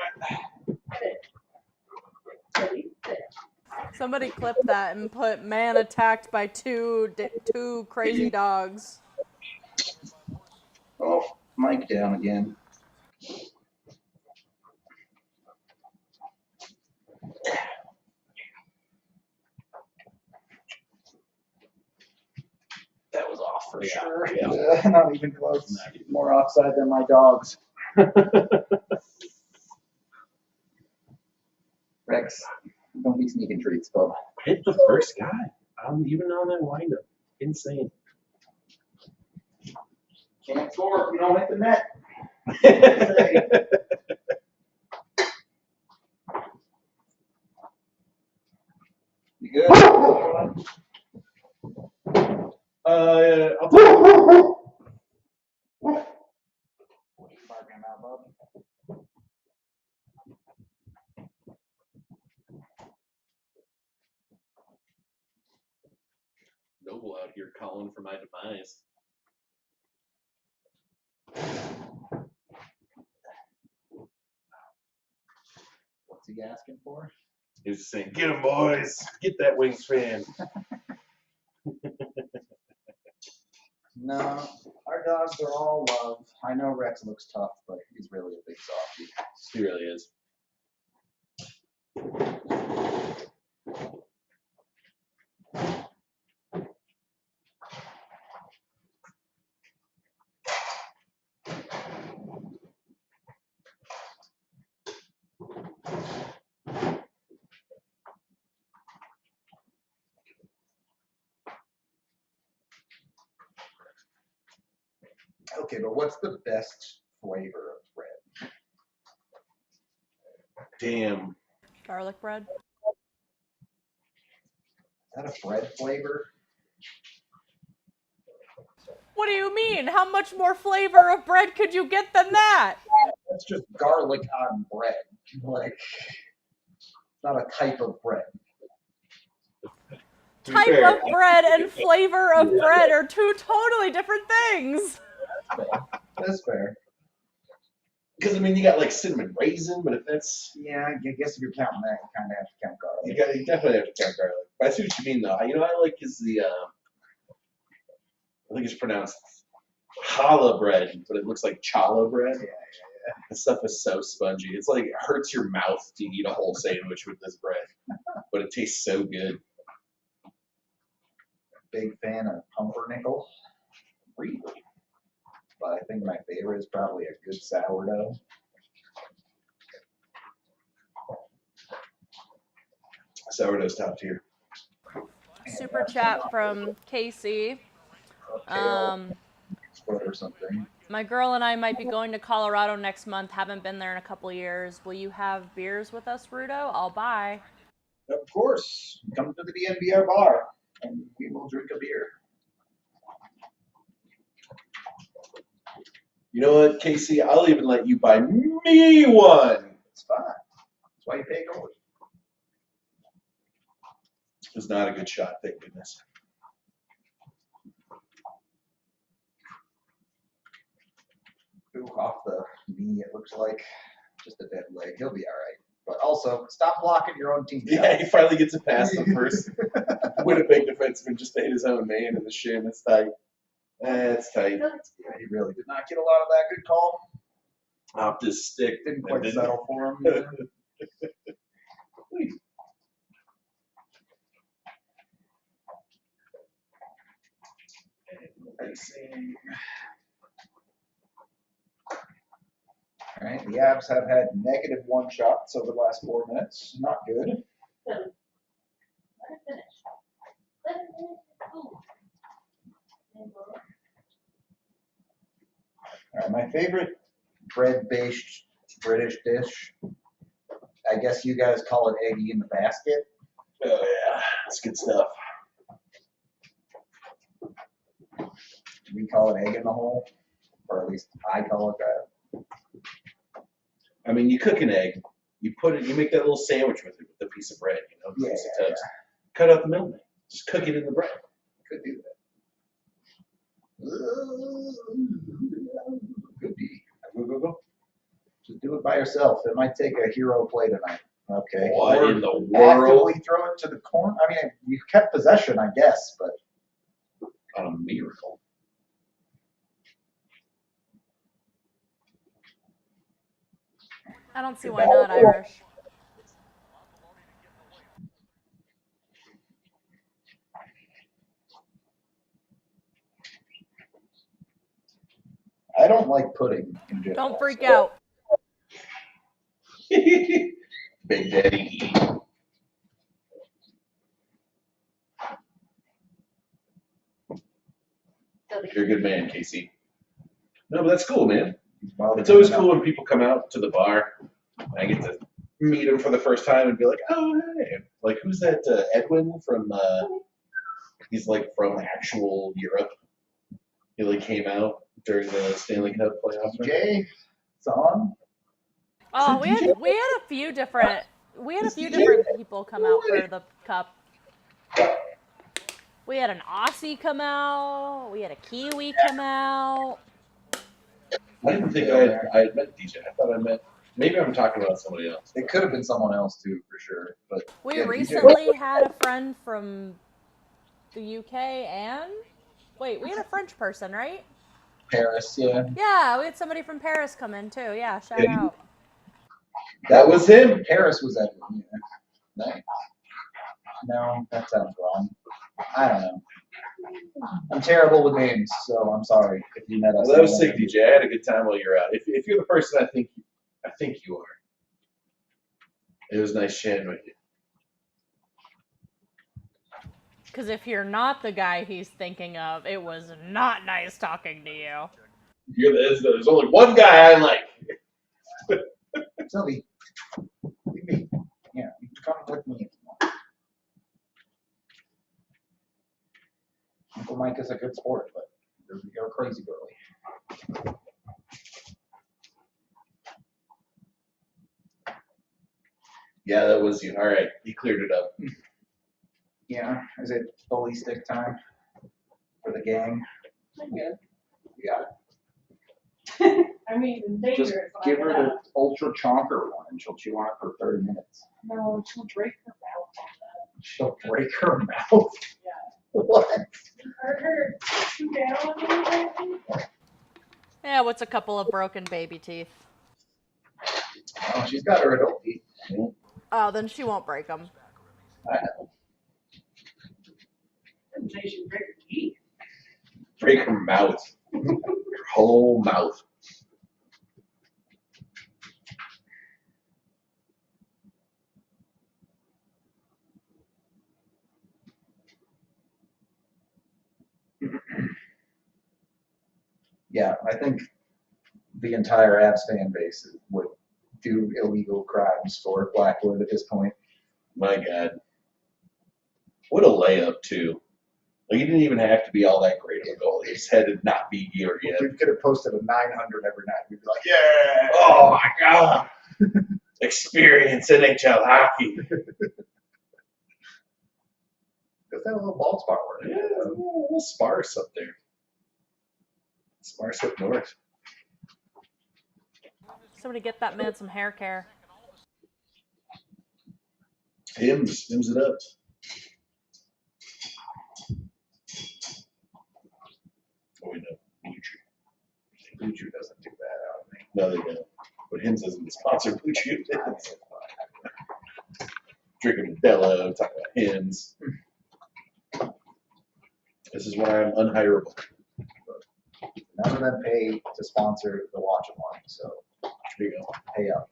it? Silly. Sit. Somebody clip that and put man attacked by two crazy dogs. Oh, Mike down again. That was off for sure. Not even close. More offside than my dogs. Rex, don't be sneaking treats, bub. Hit the first guy. Even on that windup. Insane. Can't score if you don't hit the net. You good? I'll take it. What are you barking about, bub? Noble out here calling for my demise. What's he asking for? He's just saying, "Get him, boys! Get that wingspan." No, our dogs are all love. I know Rex looks tough, but he's really a big softie. He really is. Okay, but what's the best flavor of bread? Damn. Garlic bread. Is that a bread flavor? What do you mean? How much more flavor of bread could you get than that? That's just garlic on bread. Like, it's not a type of bread. Type of bread and flavor of bread are two totally different things. That's fair. Because, I mean, you got like cinnamon raisin, but if that's. Yeah, I guess if you're counting that, you kind of have to count You garlic. definitely have to count garlic. But I see what you mean, though. You know what I like is the. I think it's pronounced challah bread, but it looks like challah bread. Yeah. The stuff is so spongy. It's like it hurts your mouth to eat a whole sandwich with this bread, but it tastes so good. Big fan of pumpernickel. Really? But I think my favorite is probably a good sourdough. Sourdough's top tier. Super chat from Casey. Kale, or something. My girl and I might be going to Colorado next month. Haven't been there in a couple years. Will you have beers with us, Rudo? I'll buy. Of course, come to the DNVR bar and we will drink a beer. You know what, Casey? I'll even let you buy me one. It's fine. That's why you pay gold. It was not a good shot, thank goodness. Ooh, off the knee, it looks like. Just a dead leg. He'll be all right. But also, stop blocking your own team. Yeah, he finally gets it past the first Winnipeg defenseman just to hit his own man in the shin. That's tight. That's tight. Yeah, he really did not get a lot of that. Good call. Off this stick. Didn't quite settle for him. Either. Icing. All right, the Avs have had -1 shots over the last 4 minutes. Not good. Let it finish. Let it finish. Oh. All right, my favorite bread-based British dish. I guess you guys call it eggy in the basket. Oh, yeah. That's good stuff. We call it egg in the hole, or at least I call it that. I mean, you cook an egg, you put it, you make that little sandwich with it with a piece of bread, you know, piece of toast. Cut out the middleman. Just cook it in the bread. Could do that. Could be. Go. Just do it by yourself. It might take a hero play tonight. Okay. What Or in the world? actively throw it to the corner. I mean, you kept possession, I guess, but On a miracle. I don't see why not, Irish. I don't like pudding in general. Don't freak out. Big Daddy. You're a good man, Casey. No, but that's cool, man. It's always cool when people come out to the bar. I get to meet them for the first time and be like, oh, hey. Like, who's that Edwin from, he's like from actual Europe. He like came out during the Stanley Cup playoffs. DJ, it's on. Oh, we had a few different people come out for the cup. We had an Aussie come out. We had a Kiwi come out. I didn't think I had met DJ. I thought I met, maybe I'm talking about somebody else. It could have been someone else too, for sure. But We yeah, recently had a friend from the UK and we had a French person, right? Paris, yeah. Yeah, we had somebody from Paris come in too. Yeah, shout out. That was him. Paris was that one. Yeah. Nice. No, that sounds wrong. I don't know. I'm terrible with names, so I'm sorry if you met us. Well, that was sick, DJ. I had a good time while you're out. If you're the person I think you are, it was nice chatting with you. Because if you're not the guy he's thinking of, it was not nice talking to you. There's only one guy I like. Sylvie, leave me. Yeah, you can come with me if you want. Uncle Mike is a good sport, but you're a crazy girly. Yeah, that was you. All right, he cleared it up. Yeah, is it bully stick time for the gang? I'm good. You got it. I mean, it's dangerous. Just but give I her gotta- the ultra chonker one and she'll chew on it for 30 minutes. No, she'll break her mouth on that. She'll break her mouth. Yeah. What? Hurt her too down. Yeah, what's a couple of broken baby teeth? Oh, she's got her adult teeth. Oh, then she won't break them. I know. Didn't say she'd break her teeth. Break her mouth. Her whole mouth. Yeah, I think the entire Avs fan base would do illegal crimes for Blackwood at this point. My God. What a layup, too. Like, he didn't even have to be all that great of a goal. He just had to not be geared yet. We could have posted a 900 every night. We'd be like, yeah! Oh, my God. Experience NHL hockey. Just have a little ball spot where Yeah, a little sparse up there. Sparse up north. Somebody get that man some hair care. Hims it up. Oh, we know. Blue Chew doesn't do that, I don't think. No, they don't. But Hims isn't sponsor Blue Chew. Drinking Modelo, talking about Hims. This is why I'm unhireable. none of them pay to sponsor the Watchalong, so There you go. pay up.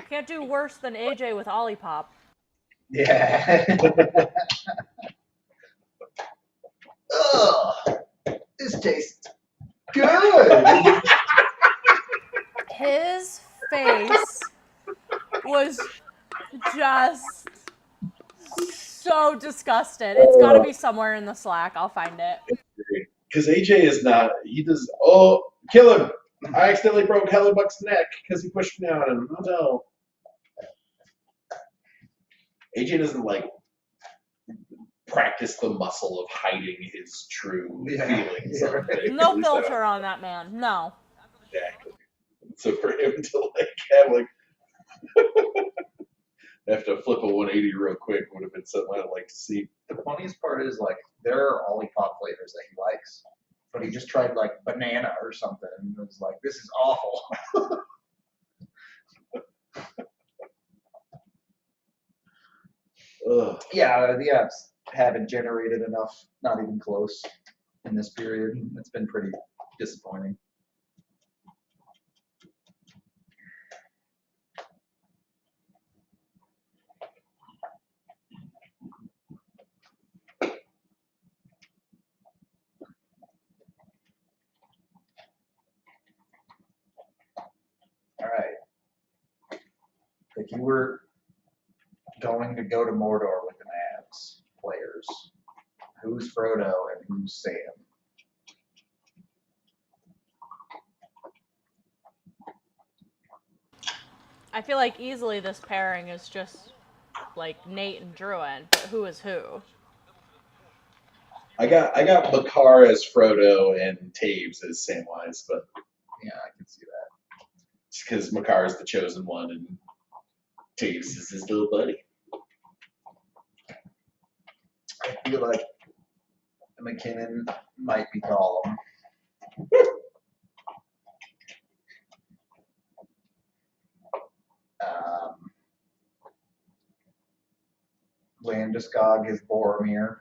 Can't do worse than AJ with Olipop. Yeah. Ugh, this tastes good. His face was just so disgusted. It's got to be somewhere in the Slack. I'll find it. Because AJ is not, he does, oh, kill him. I accidentally broke Hellebuck's neck because he pushed me on him. Oh no. AJ doesn't like practice the muscle of hiding his true feelings. Yeah. On things. No filter on that man. No. Exactly. So for him to like have like have to flip a 180 real quick would have been something I'd like to see. The funniest part is like there are Olipop flavors that he likes, but he just tried like banana or something and was like, "This is awful." Ugh. Yeah, the apps haven't generated enough, not even close, in this period. It's been pretty disappointing. All right. If you were going to go to Mordor with an Avs players, who's Frodo and who's Sam? I feel like easily this pairing is just like Nate and Druin, but who is who? I got Makar as Frodo and Taves as Samwise, but Yeah, I can see that. it's because Makar is the chosen one and Taves is his little buddy. I feel like McKinnon might be Gollum. Landeskog is Boromir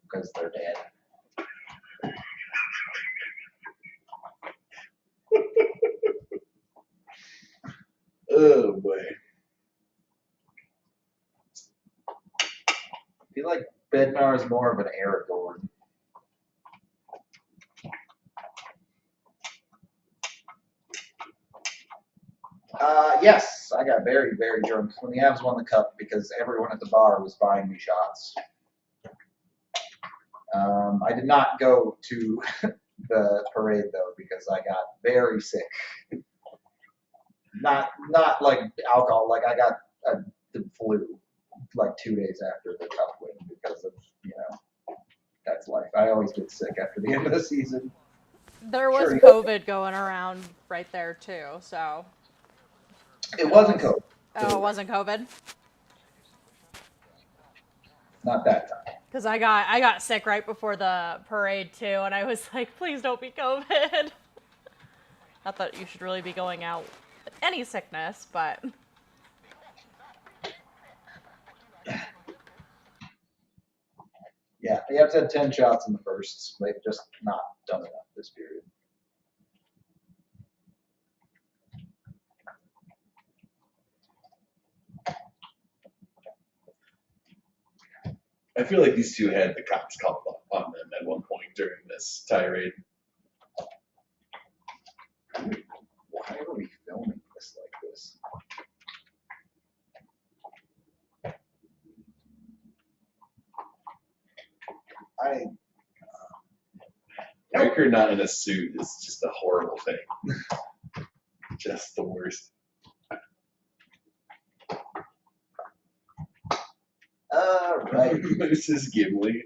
because they're dead. Oh boy. I feel like Bednar is more of an Aragorn. Yes, I got very, very drunk when the Avs won the cup because everyone at the bar was buying me shots. I did not go to the parade though because I got very sick. Not like alcohol, like I got the flu like 2 days after the cup win because of, that's life. I always get sick after the end of the season. There was Sure. COVID going around right there too, so. It wasn't COVID. Oh, it wasn't COVID? Not that time. Because I got sick right before the parade too, and I was like, please don't be COVID. Not that you should really be going out with any sickness, but. Yeah, the Avs had 10 shots in the first. They've just not done enough this period. I feel like these two had the cops called on them at one point. during this tirade. Why are we filming this like this? Riker not in a suit is just a horrible thing. Just the worst. Right. Moose is Gimli.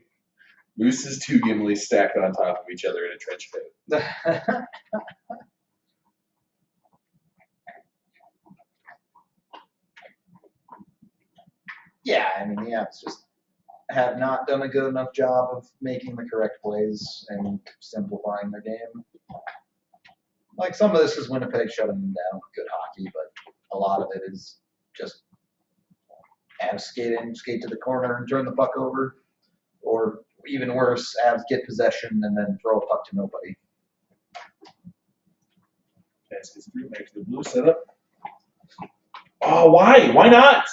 Moose is 2 Gimlis stacked on top of each other in a trench coat. Yeah, I mean, the Avs just have not done a good enough job of making the correct plays and simplifying their game. Like, some of this is Winnipeg shutting them down with good hockey, but a lot of it is just Avs skate to the corner and turn the puck over. Or even worse, Avs get possession and then throw a puck to nobody. Pass gets through, back to the blue setup. Oh, why? Why not?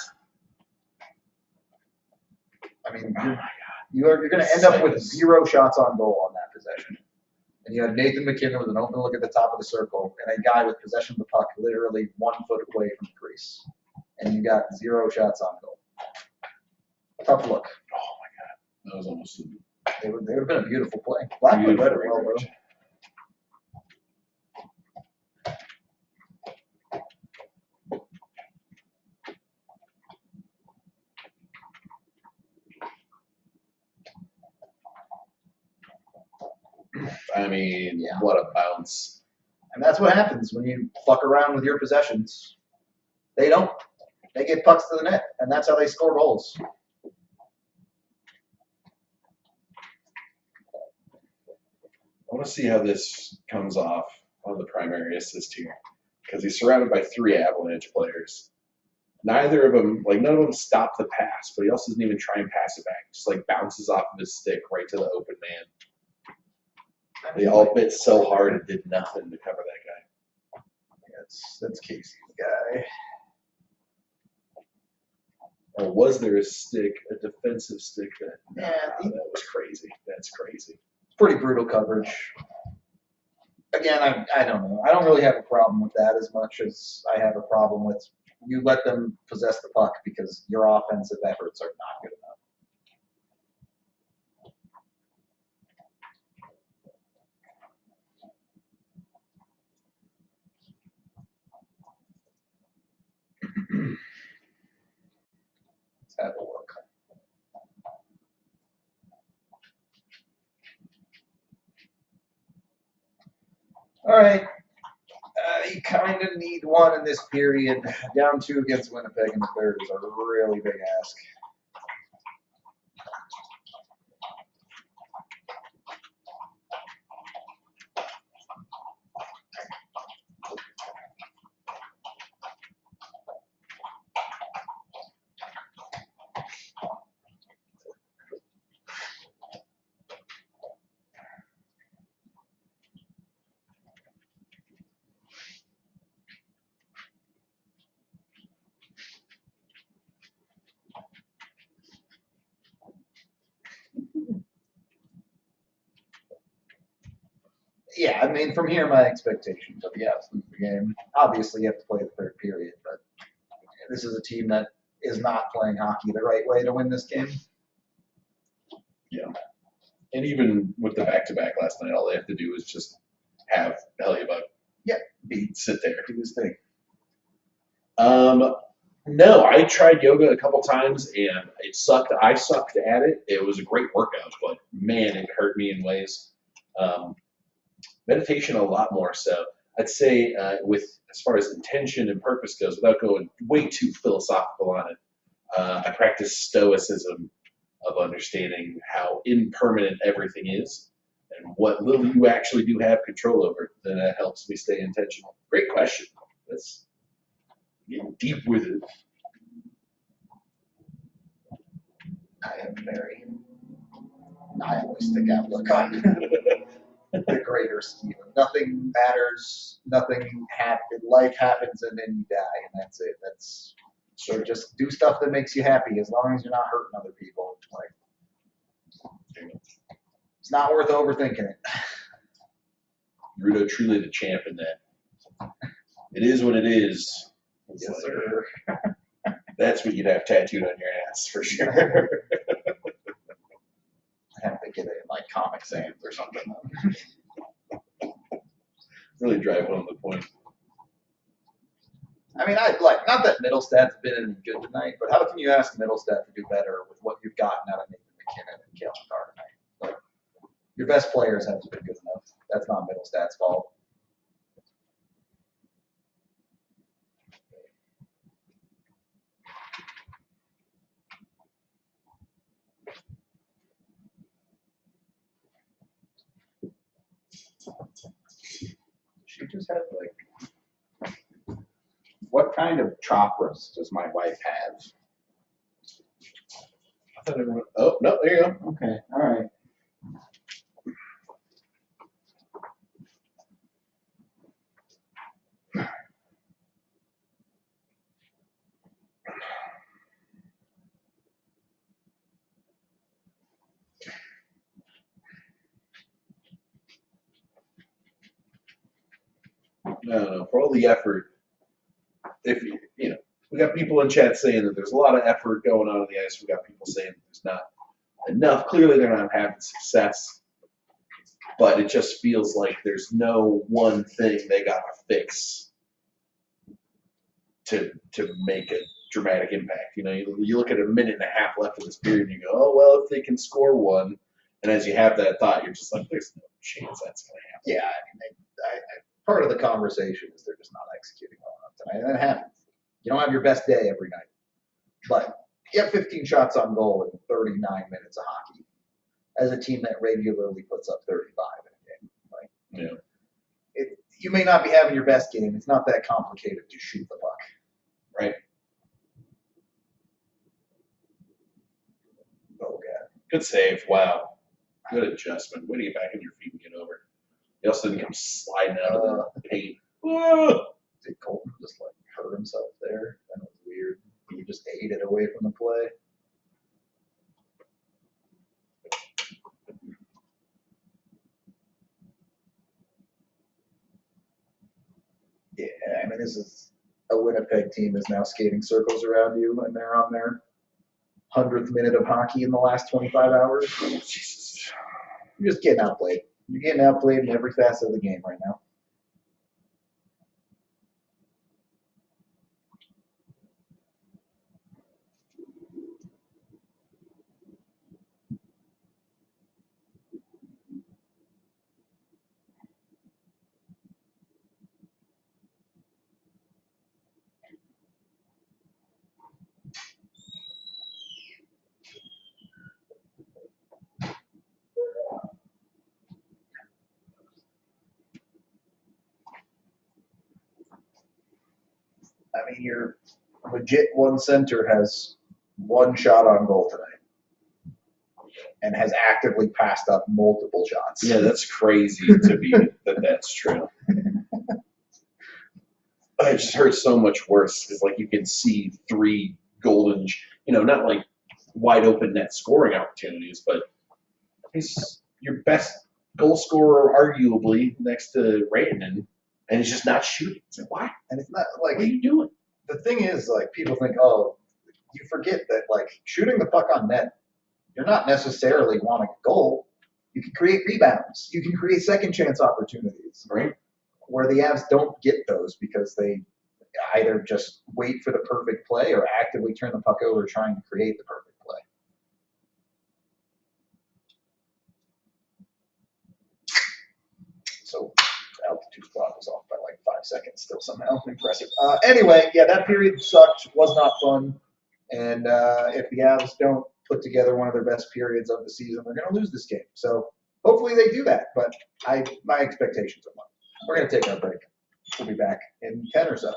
I mean, you're going to end up with 0 shots on goal on that possession. And you have Nathan McKinnon with an open look at the top of the circle, and a guy with possession of the puck literally 1 foot away from the crease. And you got 0 shots on goal. Tough look. Oh my God, that was almost. They would have been a beautiful play. Blackwood read it well, though. I mean, Yeah. what a bounce. And that's what happens when you fuck around with your possessions. They don't. They get pucks to the net, and that's how they score goals. I want to see how this comes off on the primary assist here, because he's surrounded by 3 Avalanche players. Neither of them, like none of them stop the pass, but he also doesn't even try and pass it back. Just like bounces off of his stick right to the open man. They all bit so hard and did nothing to cover that guy. That's Casey's guy. Or was there a stick, a defensive stick that? Yeah, that was crazy. That's crazy. Pretty brutal coverage. Again, I don't know. I don't really have a problem with that as much as I have a problem with you let them possess the puck because your offensive efforts are not good enough. Let's have a look. All right. You kind of need one in this period. Down 2 against Winnipeg in the third is a really big ask. Yeah, I mean, from here, my expectations are the Avs lose the game. Obviously, you have to play the third period, but this is a team that is not playing hockey the right way to win this game. Yeah. And even with the back-to-back last night, all they have to do is just have Hellebuyck sit there. Do his thing. No, I tried yoga a couple times and it sucked. I sucked at it. It was a great workout, but man, it hurt me in ways. Meditation a lot more so. I'd say with as far as intention and purpose goes, without going way too philosophical on it, I practice stoicism of understanding how impermanent everything is and what little you actually do have control over. Then that helps me stay intentional. Great question. That's getting deep with it. I am very nihilistic outlook on the greater scheme. Nothing matters. Nothing happens. Life happens and then you die, and that's it. So just do stuff that makes you happy, as long as you're not hurting other people. Like, It's not worth overthinking it. Rudo truly the champ in that. It is what it is. It's Yes, like, sir. that's what you'd have tattooed on your ass for sure. I have to get it in like Comic Sans or something. Really drive home the point. I mean, I like not that Middlestad's been any good tonight, but how can you ask Middlestad to do better with what you've gotten out of Nathan McKinnon and Kalen Carr tonight? Like, your best players haven't been good enough. That's not Middlestad's fault. She just had like, what kind of chakras does my wife have? I thought everyone. Oh no, there you go. Okay, all right. No, for all the effort. If you know, we got people in chat saying that there's a lot of effort going on the ice. We got people saying that there's not enough. Clearly, they're not having success. But it just feels like there's no one thing they got to fix to make a dramatic impact. You know, you look at a minute and a half left in this period, and you go, oh well, if they can score one. And as you have that thought, you're just like, there's no chance that's going to happen. Yeah, I mean, part of the conversation is they're just not executing well enough tonight. And that happens. You don't have your best day every night. But you have 15 shots on goal in 39 minutes of hockey as a team that regularly puts up 35 in a game. Like, Yeah. You may not be having your best game. It's not that complicated to shoot the puck. Right. Oh, God. Good save. Wow. Good adjustment. Way to get back on your feet and get over. He also didn't come sliding out of the paint. Did Colton just like hurt himself there? That was weird. He just ate it away from the play. Yeah, I mean, this is a Winnipeg team is now skating circles around you, and they're on their 100th minute of hockey in the last 25 hours. Jesus. You're just getting outplayed. You're getting outplayed in every facet of the game right now. I mean, your legit one center has one shot on goal tonight and has actively passed up multiple shots. Yeah, that's crazy to be that's true. It just hurts so much worse because, like, you can see three golden, not like wide open net scoring opportunities, but he's your best goal scorer, arguably, next to Rantanen, and he's just not shooting. It's like, why? And it's not like, What are you doing? the thing is, like, people think, oh, you forget that, like, shooting the puck on net, you're not necessarily wanting a goal. You can create rebounds. You can create second chance opportunities, Right? where the Avs don't get those because they either just wait for the perfect play or actively turn the puck over trying to create the perfect play. So altitude clock was off by like 5 seconds still somehow. Impressive. Anyway, yeah, that period sucked. Was not fun. And if the Avs don't put together one of their best periods of the season, they're going to lose this game. So hopefully they do that. But my expectations are low. We're going to take our break. We'll be back in 10 or so.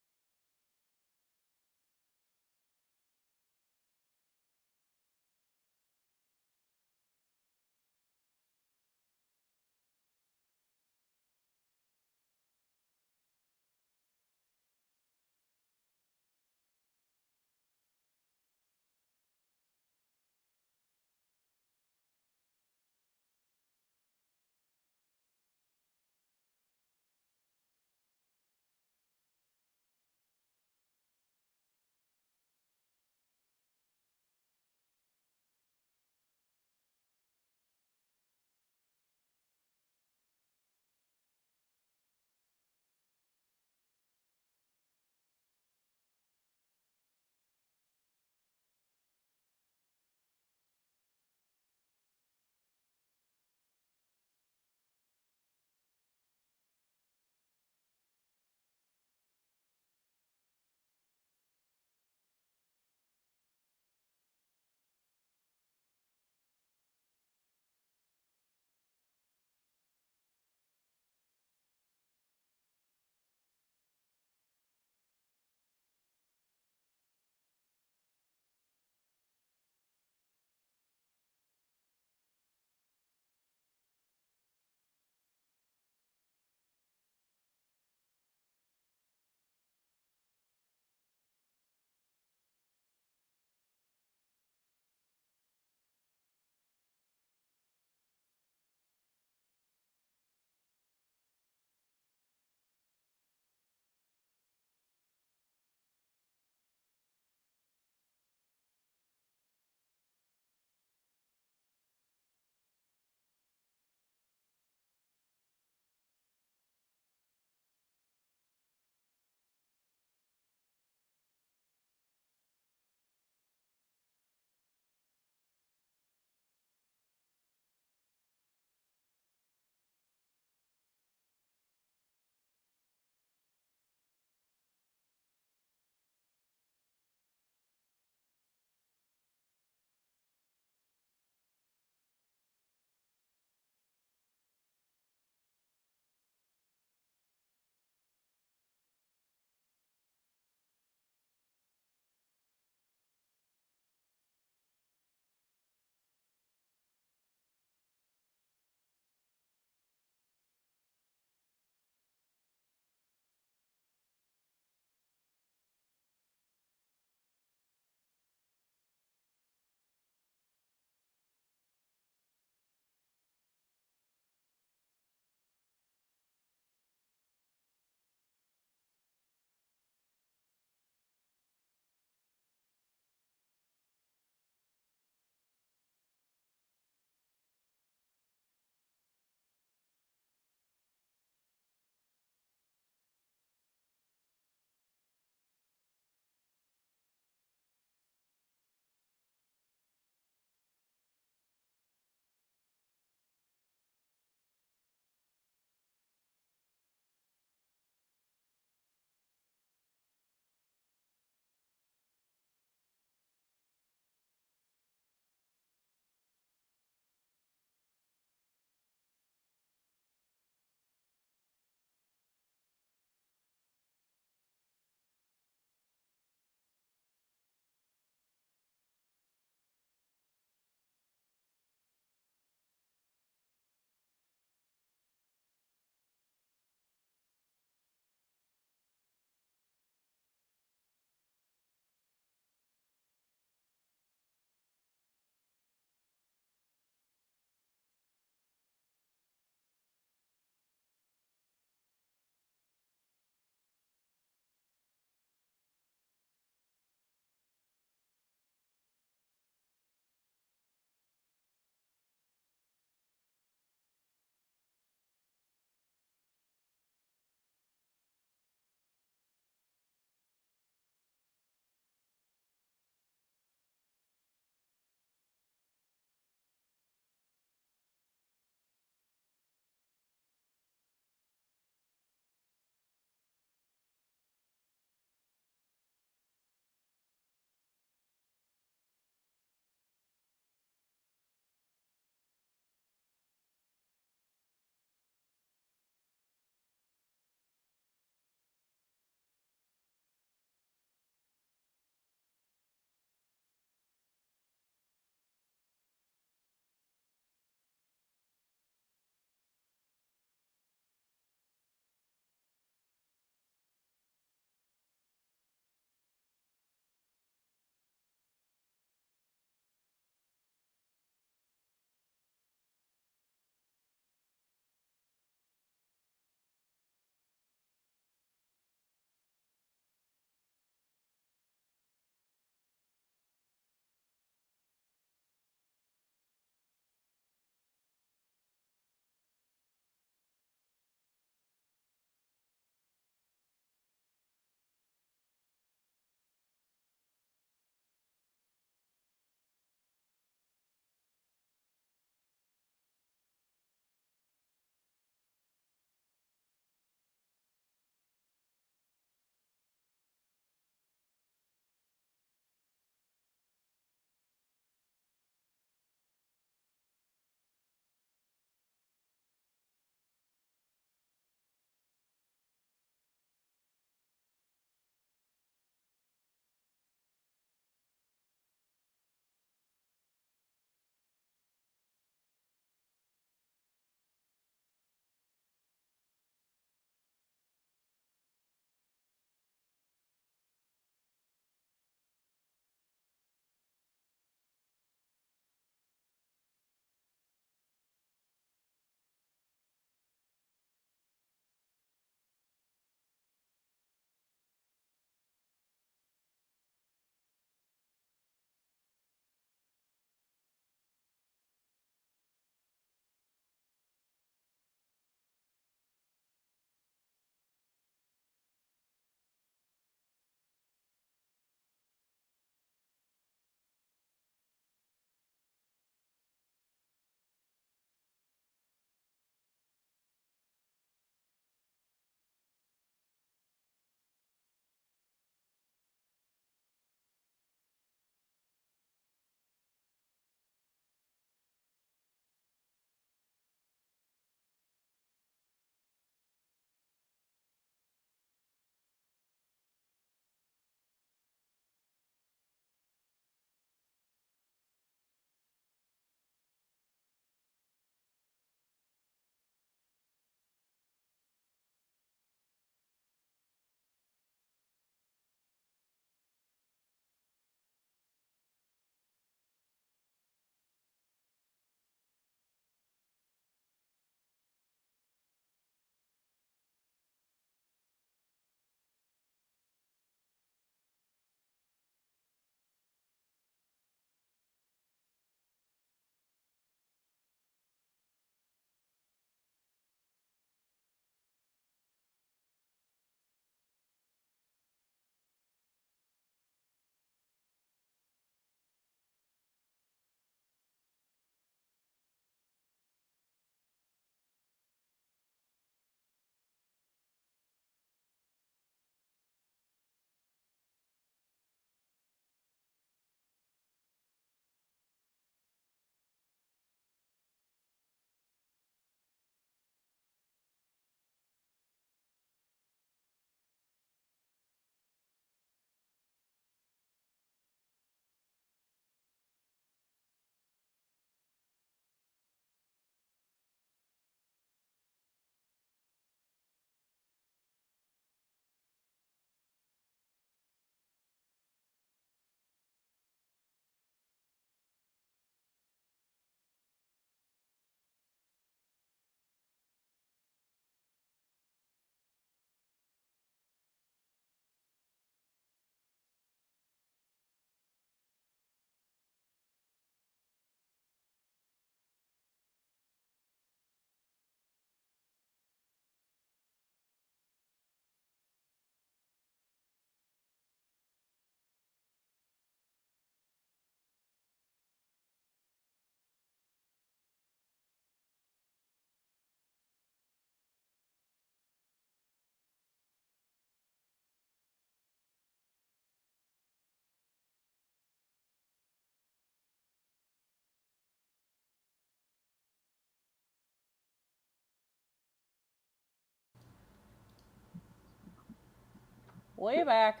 Way back.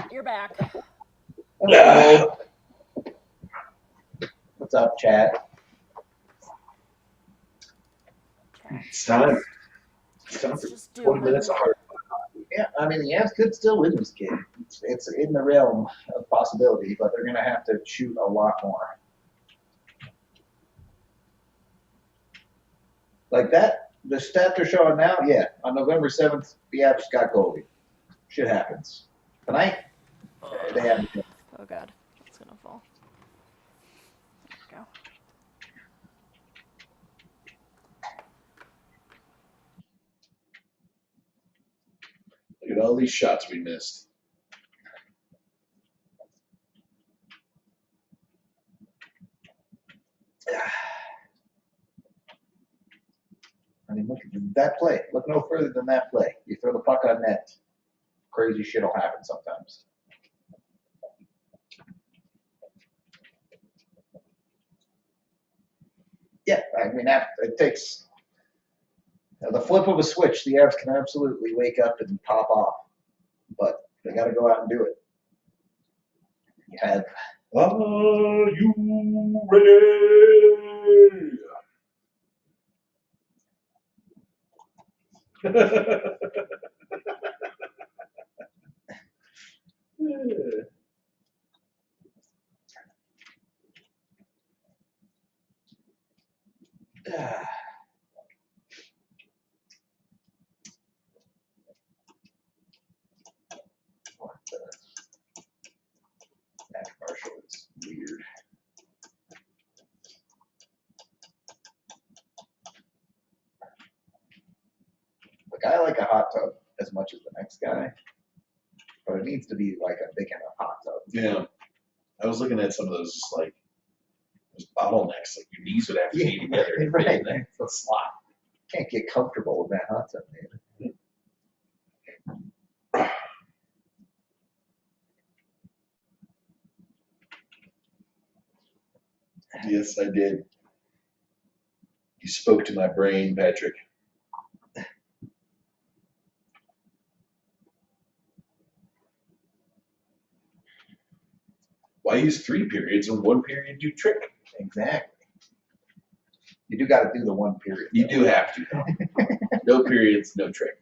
You're back. Hello. What's up, chat? It's time. It's time Let's for just do 20 it. minutes of hard. Yeah, I mean, the Avs could still win this game. It's in the realm of possibility, but they're going to have to shoot a lot more. Like that, the stat they're showing now, yeah, on November 7th, the Avs got goalie. Shit happens. Tonight, they haven't. Oh god, it's gonna fall. There we go. Look at all these shots we missed. I mean, look at that play. Look no further than that play. You throw the puck on net, crazy shit will happen sometimes. Yeah, I mean, it takes the flip of a switch. The Avs can absolutely wake up and pop off, but they got to go out and do it. You have. Are you ready? What the? That commercial is weird. Like, I like a hot tub as much as the next guy, but it needs to be like a big enough hot tub. Yeah. I was looking at some of those, just like, those bottlenecks, like your knees would have to be together. to fit Right. in there. It's a slot. Can't get comfortable with that hot tub, man. Yes, I did. You spoke to my brain, Patrick. Why use 3 periods when 1 period do trick? Exactly. You do got to do the one period. You do have to, though. No periods, no trick.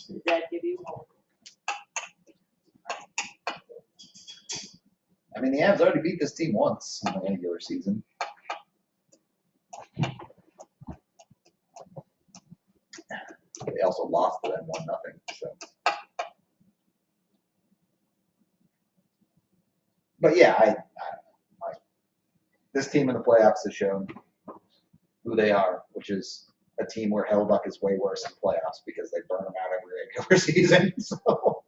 Did that give you hope? I mean, the Avs already beat this team once in the regular season. They also lost to them 1-0. So, but yeah, I this team in the playoffs has shown who they are, which is a team where Hellbuck is way worse in playoffs because they burn them out every regular season. So.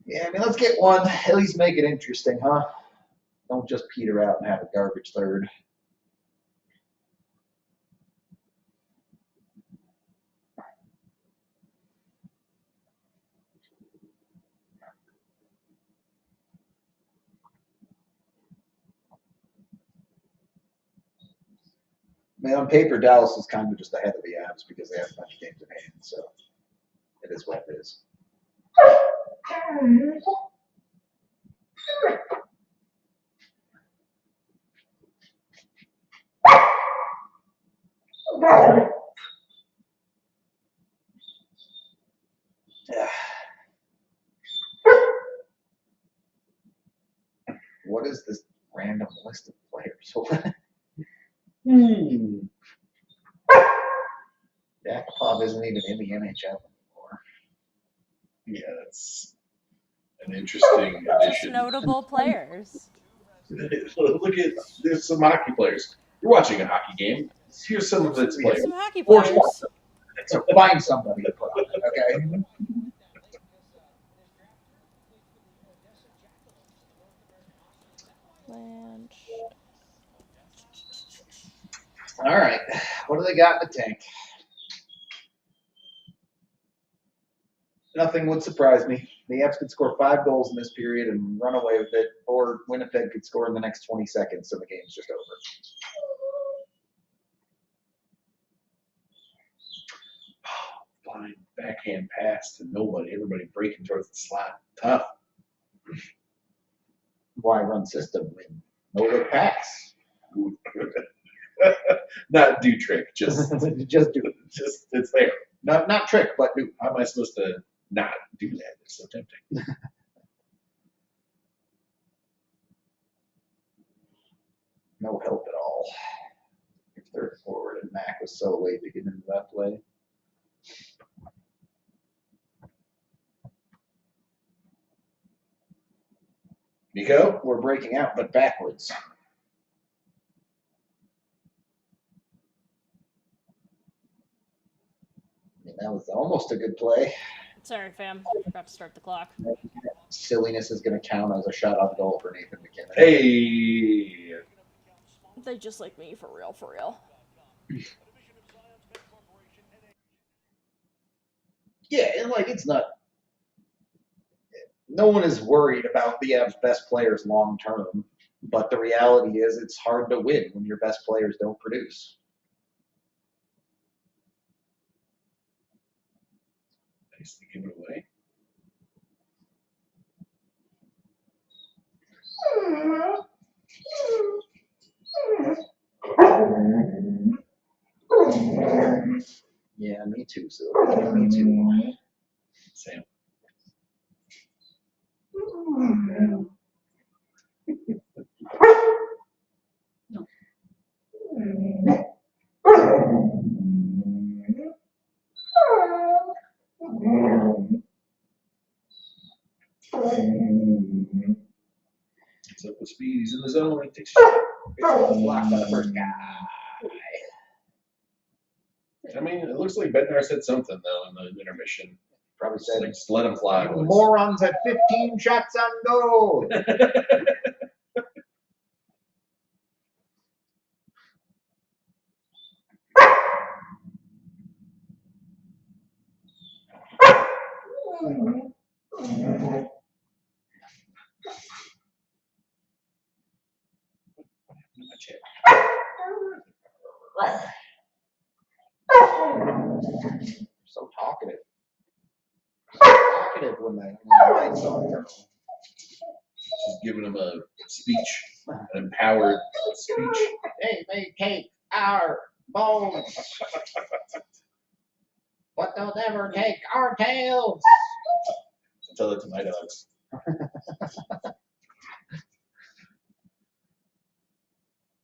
Yeah, I mean, let's get one. At least make it interesting, huh? Don't just peter out and have a garbage third. I mean, on paper, Dallas is kind of just ahead of the Avs because they have a bunch of games in hand. So it is what it is. What is this random list of players? Yakupov isn't even in the NHL anymore. Yeah, that's an interesting Just addition. notable players. Look at there's some hockey players. You're watching a hockey game. Here's some of its players. Some hockey Force players. So find somebody to put on it, okay? Blanche. All right. What do they got in the tank? Nothing would surprise me. The Avs could score 5 goals in this period and run away with it, or Winnipeg could score in the next 20 seconds, so the game's just over. Blind backhand pass to nobody. Everybody breaking towards the slot. Tough. Why run system when no look pass? Not do trick. Just Just do it. just it's there. Not trick, but do. How am I supposed to not do that? It's so tempting. No help at all. Third forward, and Mac was so late to get into that play. Nico? We're breaking out, but backwards. I mean, that was almost a good play. Sorry, fam. Forgot to start the clock. Silliness is going to count as a shot on goal for Nathan McKinnon. Hey. They just like me, for real, for real. Yeah, and like it's not. No one is worried about the Avs' best players long term, but the reality is it's hard to win when your best players don't produce. Nicely given away. Yeah, me too, Sylvia. Me too. Sam. He's up with speed. He's in the zone. He takes a shot. Blocked by the first guy. I mean, it looks like Bednar said something, though, in the intermission. Probably Just, said, like, just let him fly, boys. morons had 15 shots on goal. So talkative. Talkative when the lights on. Just giving him a speech, an empowered speech. Hey, they take our bones, but they'll never take our tails. Tell it to my dogs.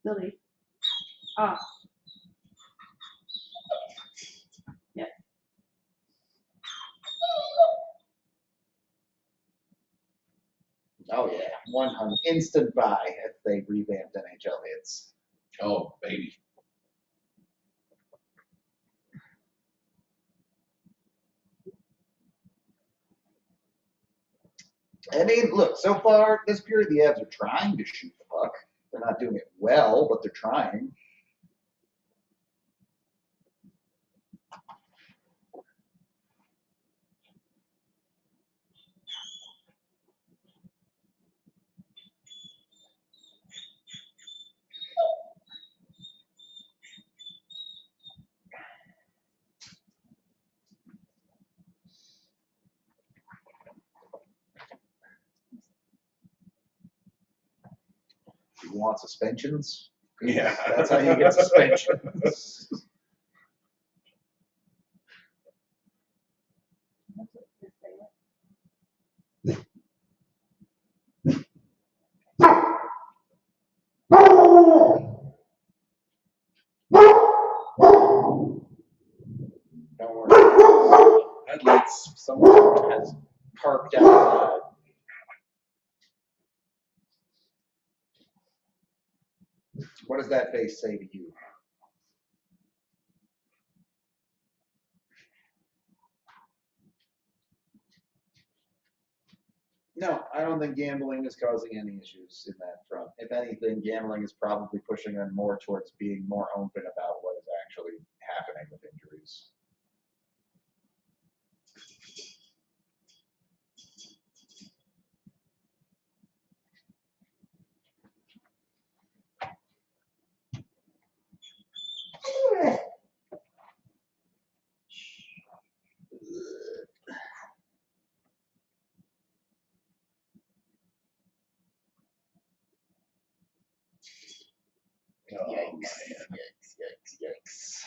Lily. Ah. Yeah. Oh yeah, 100 instant buy if they revamped NHL hits. Oh, baby. I mean, look, so far this period the Avs are trying to shoot the puck. They're not doing it well, but they're trying. You want suspensions? Yeah. That's how you get suspensions. Don't worry. Headlights. Someone has parked outside. What does that face say to you? No, I don't think gambling is causing any issues in that front. If anything, gambling is probably pushing them more towards being more open about what is actually happening with injuries. Oh, Yikes, man. yikes, yikes, yikes.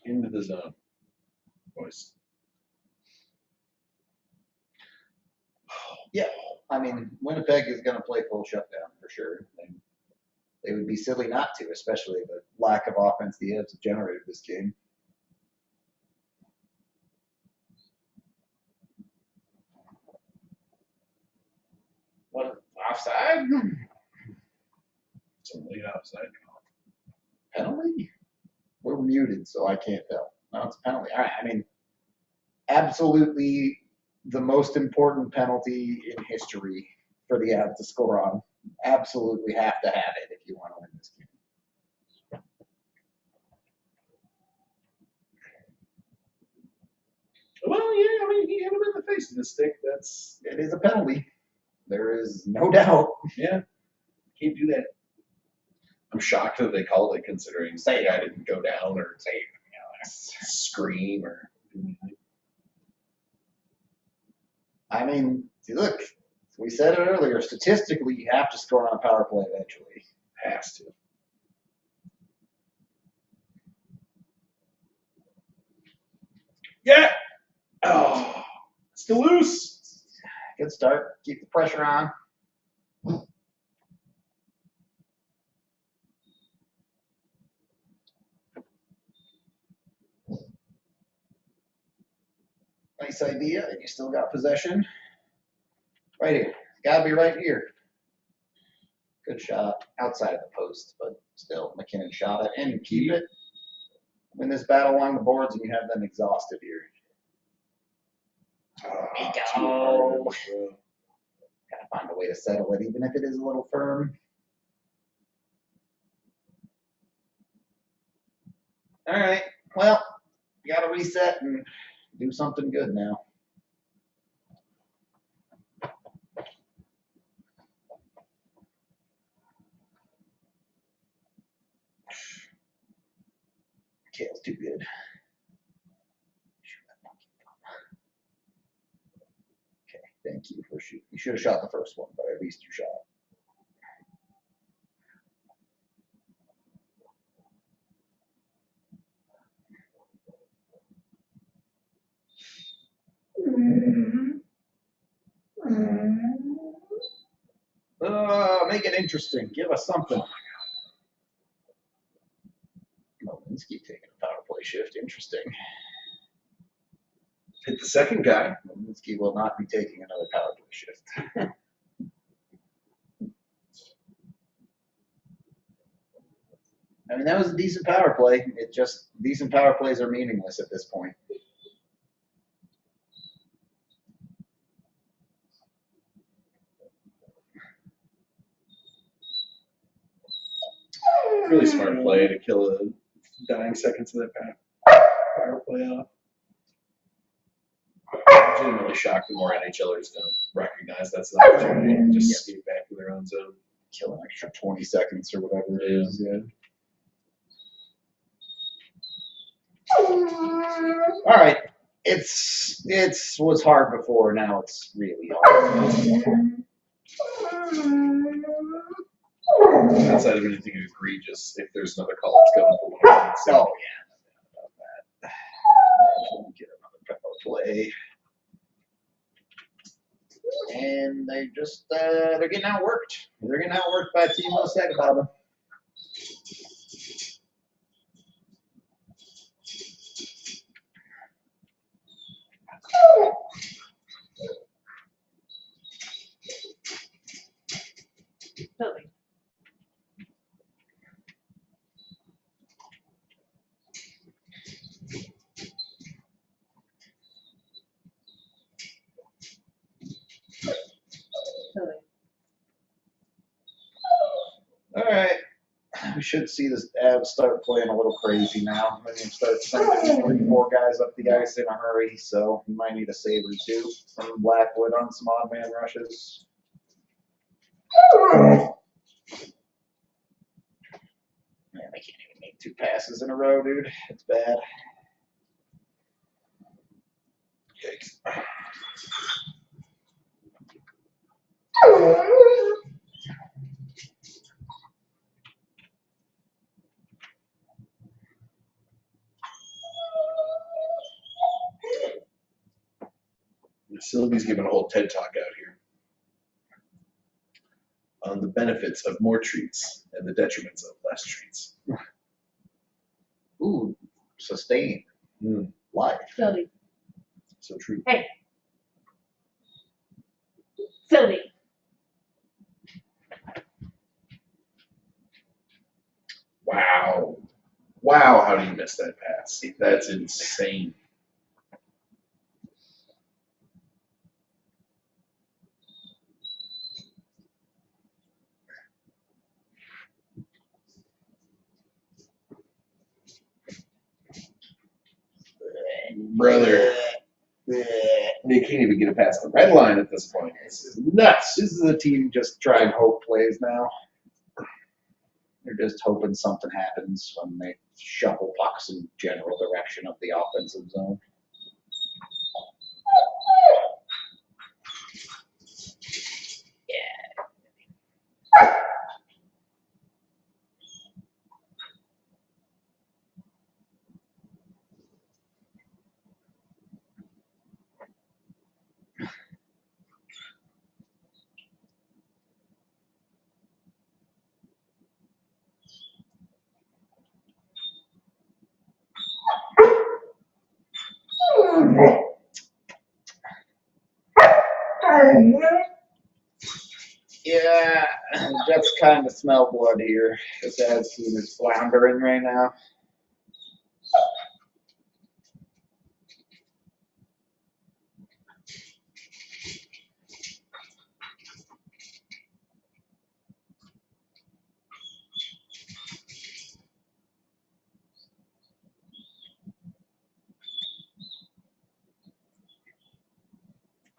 Into the zone. Boys. Yeah, I mean, Winnipeg is going to play full shutdown for sure. They would be silly not to, especially the lack of offense the Avs have generated this game. What? Offside? It's a late offside call. Penalty? We're muted, so I can't tell. No, it's a penalty. All right, I mean, absolutely the most important penalty in history for the Avs to score on. Absolutely have to have it if you want to win this game. Well, yeah, I mean, he hit him in the face with the stick. It is a penalty. There is no doubt. Yeah, can't do that. I'm shocked that they called it, considering the guy didn't go down or say, scream or do anything. I mean, look, we said it earlier. Statistically, you have to score on a power play eventually. Has to. Yeah. Oh, still loose. Good start. Keep the pressure on. Nice idea, and you still got possession. Right here. Gotta be right here. Good shot. Outside of the post, but still, McKinnon shot it and keep it. Win this battle along the boards, and you have them exhausted here. Oh, Gotta find a way to settle it, even if it is a little firm. All right. Well, you gotta reset and do something good now. Kale's too good. Okay, thank you for shooting. You should have shot the first one, but at least you shot. Make it interesting. Give us something. Molinski taking a power play shift. Interesting. hit the second guy. Molinski will not be taking another power play shift. I mean, that was a decent power play. It just, decent power plays are meaningless at this point. Really smart play to kill the dying seconds of that power play off. I'm genuinely shocked the more NHLers don't recognize that's an opportunity and just skate back to their own zone. Kill an extra 20 seconds or whatever it is. Yeah. All right. It's was hard before. Now it's really hard. Outside of anything egregious, if there's another call that's going for one of them. So, Oh yeah. Get another power play. And they just they're getting outworked. They're getting outworked by a team with a second about them. Philly. Philly. All right. We should see this Avs start playing a little crazy now. We're going to start sending 3-4 guys up the ice in a hurry, so we might need a save or two from Blackwood on some odd man rushes. Man, they can't even make 2 passes in a row, dude. It's bad. yikes. Sylvie's giving a whole TED talk out here on the benefits of more treats and the detriments of less treats. Ooh, sustained life. Philly. So true. Hey. Philly. Wow. Wow, how do you miss that pass? That's insane. Brother. They can't even get it past the red line at this point. This is nuts. This is a team just trying hope plays now. They're just hoping something happens when they shuffle pucks in general direction of the offensive zone. Yeah, Jets kind of smell blood here. This Avs team is floundering right now.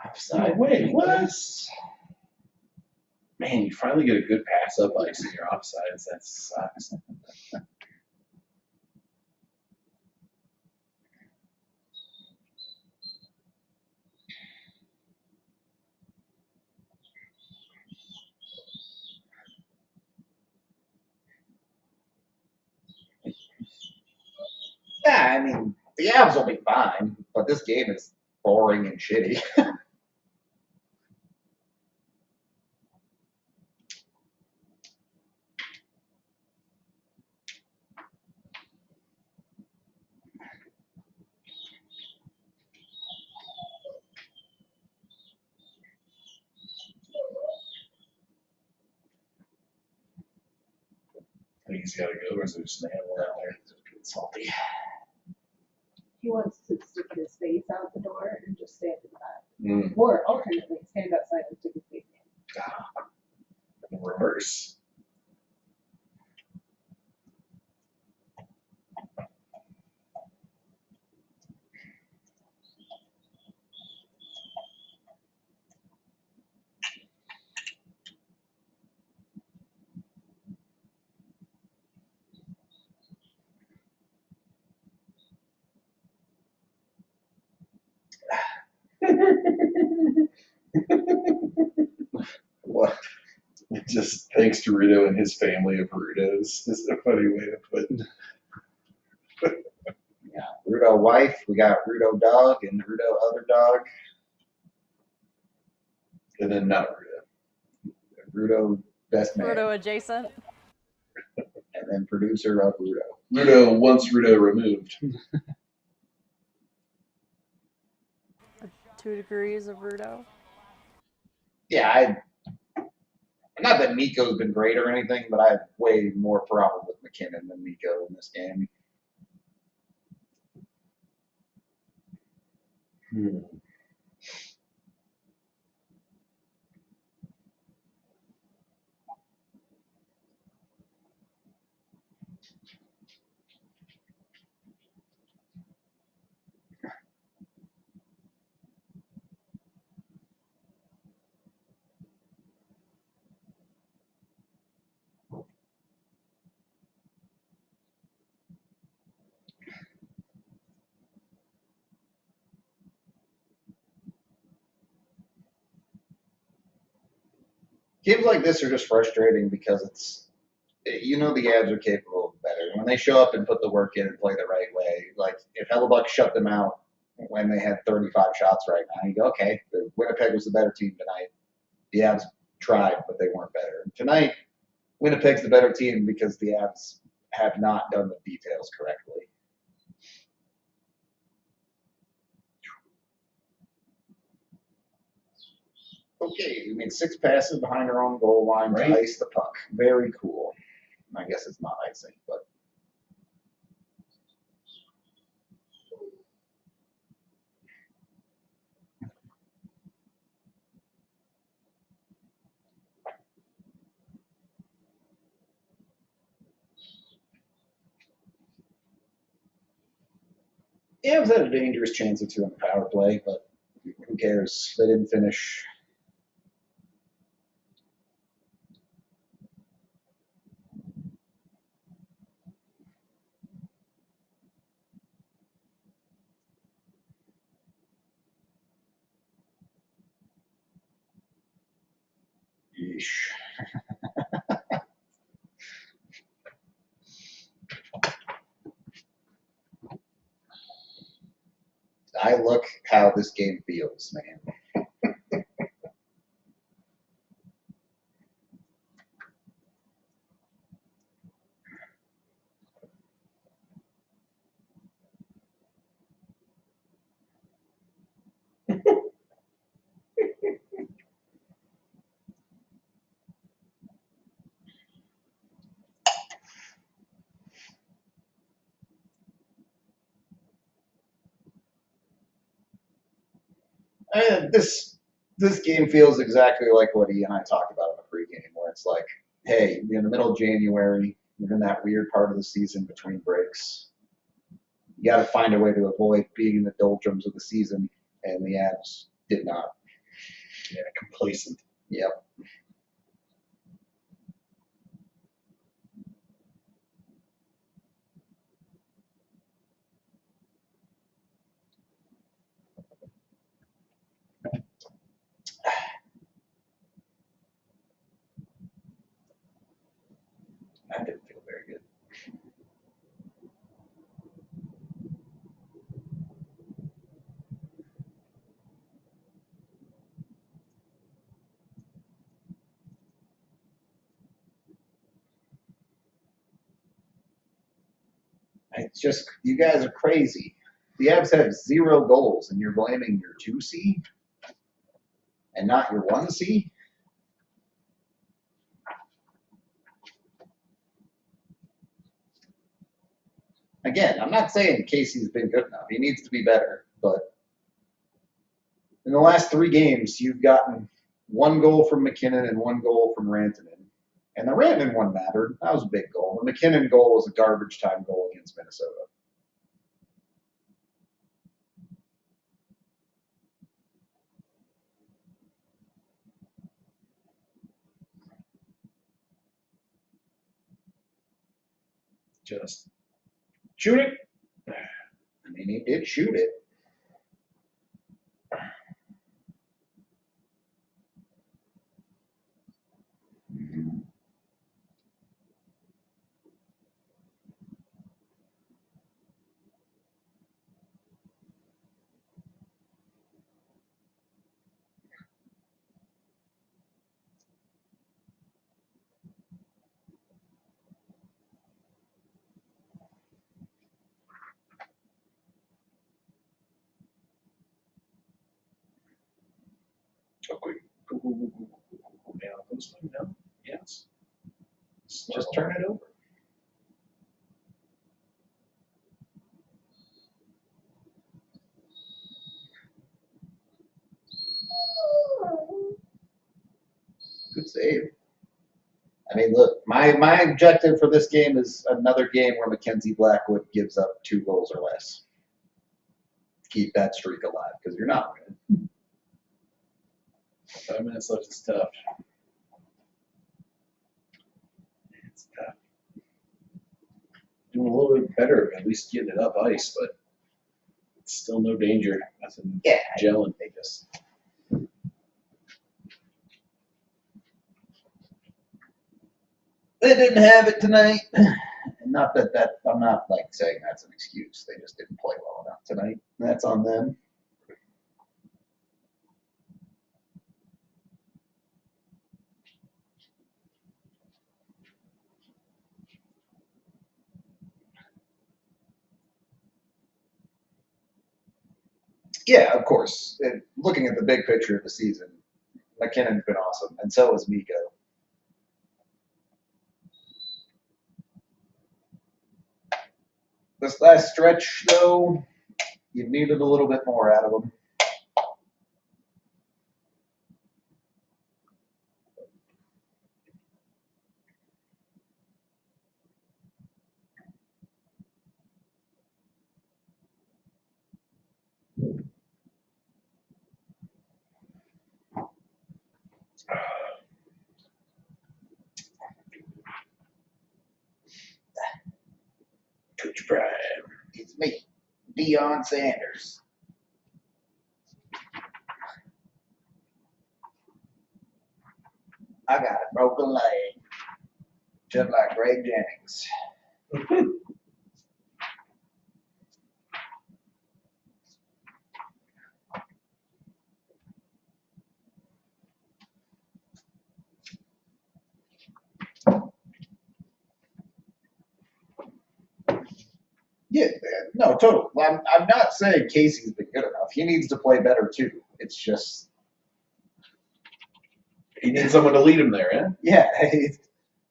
Offside. Wait, what? Man, you finally get a good pass up ice and you're offsides. That sucks. Yeah, I mean, the Avs will be fine, but this game is boring and shitty. I think he's got to go, or is there just an animal out there? It's salty. He wants to stick his face out the door and just stand in the back. Mm. Or alternately, stand outside and stick his face in. Reverse. What? Just thanks to Rudo and his family of Rudos is a funny way to put it. Yeah, Rudo wife, we got Rudo dog and Rudo other dog. And then not Rudo. Rudo best man. Roto adjacent. And then producer of Rudo. Rudo once Rudo removed. 2 degrees of Rudo. Yeah, not that Miko's been great or anything, but I have way more problem with McKinnon than Miko in this game. Games like this are just frustrating because it's, you know, the Avs are capable of better. When they show up and put the work in and play the right way, like if Hellebuck shut them out when they had 35 shots right now, you go, okay, the Winnipeg was the better team tonight. The Avs tried, but they weren't better. And tonight, Winnipeg's the better team because the Avs have not done the details correctly. Okay, we made 6 passes behind our own goal line to ice the puck. Very cool. I guess it's not icing, but. The Avs had a dangerous chance or two on the power play, but who cares? They didn't finish. Yeesh. I look how this game feels, man. This game feels exactly like what he and I talked about in the pregame, where it's like, hey, you're in the middle of January, you're in that weird part of the season between breaks. You got to find a way to avoid being in the doldrums of the season, and the Avs did not. Yeah, complacent. Yep. That didn't feel very good. It's just, you guys are crazy. The Avs have 0 goals, and you're blaming your 2C and not your 1C? Again, I'm not saying Casey's been good enough. He needs to be better. But in the last 3 games, you've gotten 1 goal from McKinnon and 1 goal from Rantanen. And the Rantanen one mattered. That was a big goal. The McKinnon goal was a garbage time goal against Minnesota. Just shoot it. I mean, he did shoot it. Okay. Yeah, those one, no. Yes. Just turn it over. Good save. I mean, look, my objective for this game is another game where Mackenzie Blackwood gives up 2 goals or less. Keep that streak alive, because you're not winning. 5 minutes left is tough. It's tough. Doing a little bit better, at least getting it up ice, but it's still no danger. Nothing Yeah, gelling. they just. They didn't have it tonight. And not that I'm not like saying that's an excuse. They just didn't play well enough tonight. That's on them. Yeah, of course. Looking at the big picture of the season, McKinnon's been awesome, and so has Miko. This last stretch, though, you needed a little bit more out of them. Coach Prime. It's me, Deion Sanders. I got a broken leg, just like Greg Jennings. Yeah, no, totally. I'm not saying Casey's been good enough. He needs to play better too. It's just, He needs someone to lead him there, eh? yeah.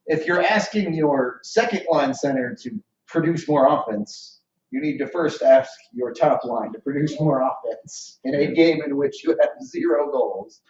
If you're asking your second line center to produce more offense, you need to first ask your top line to produce more offense in a game in which you have 0 goals.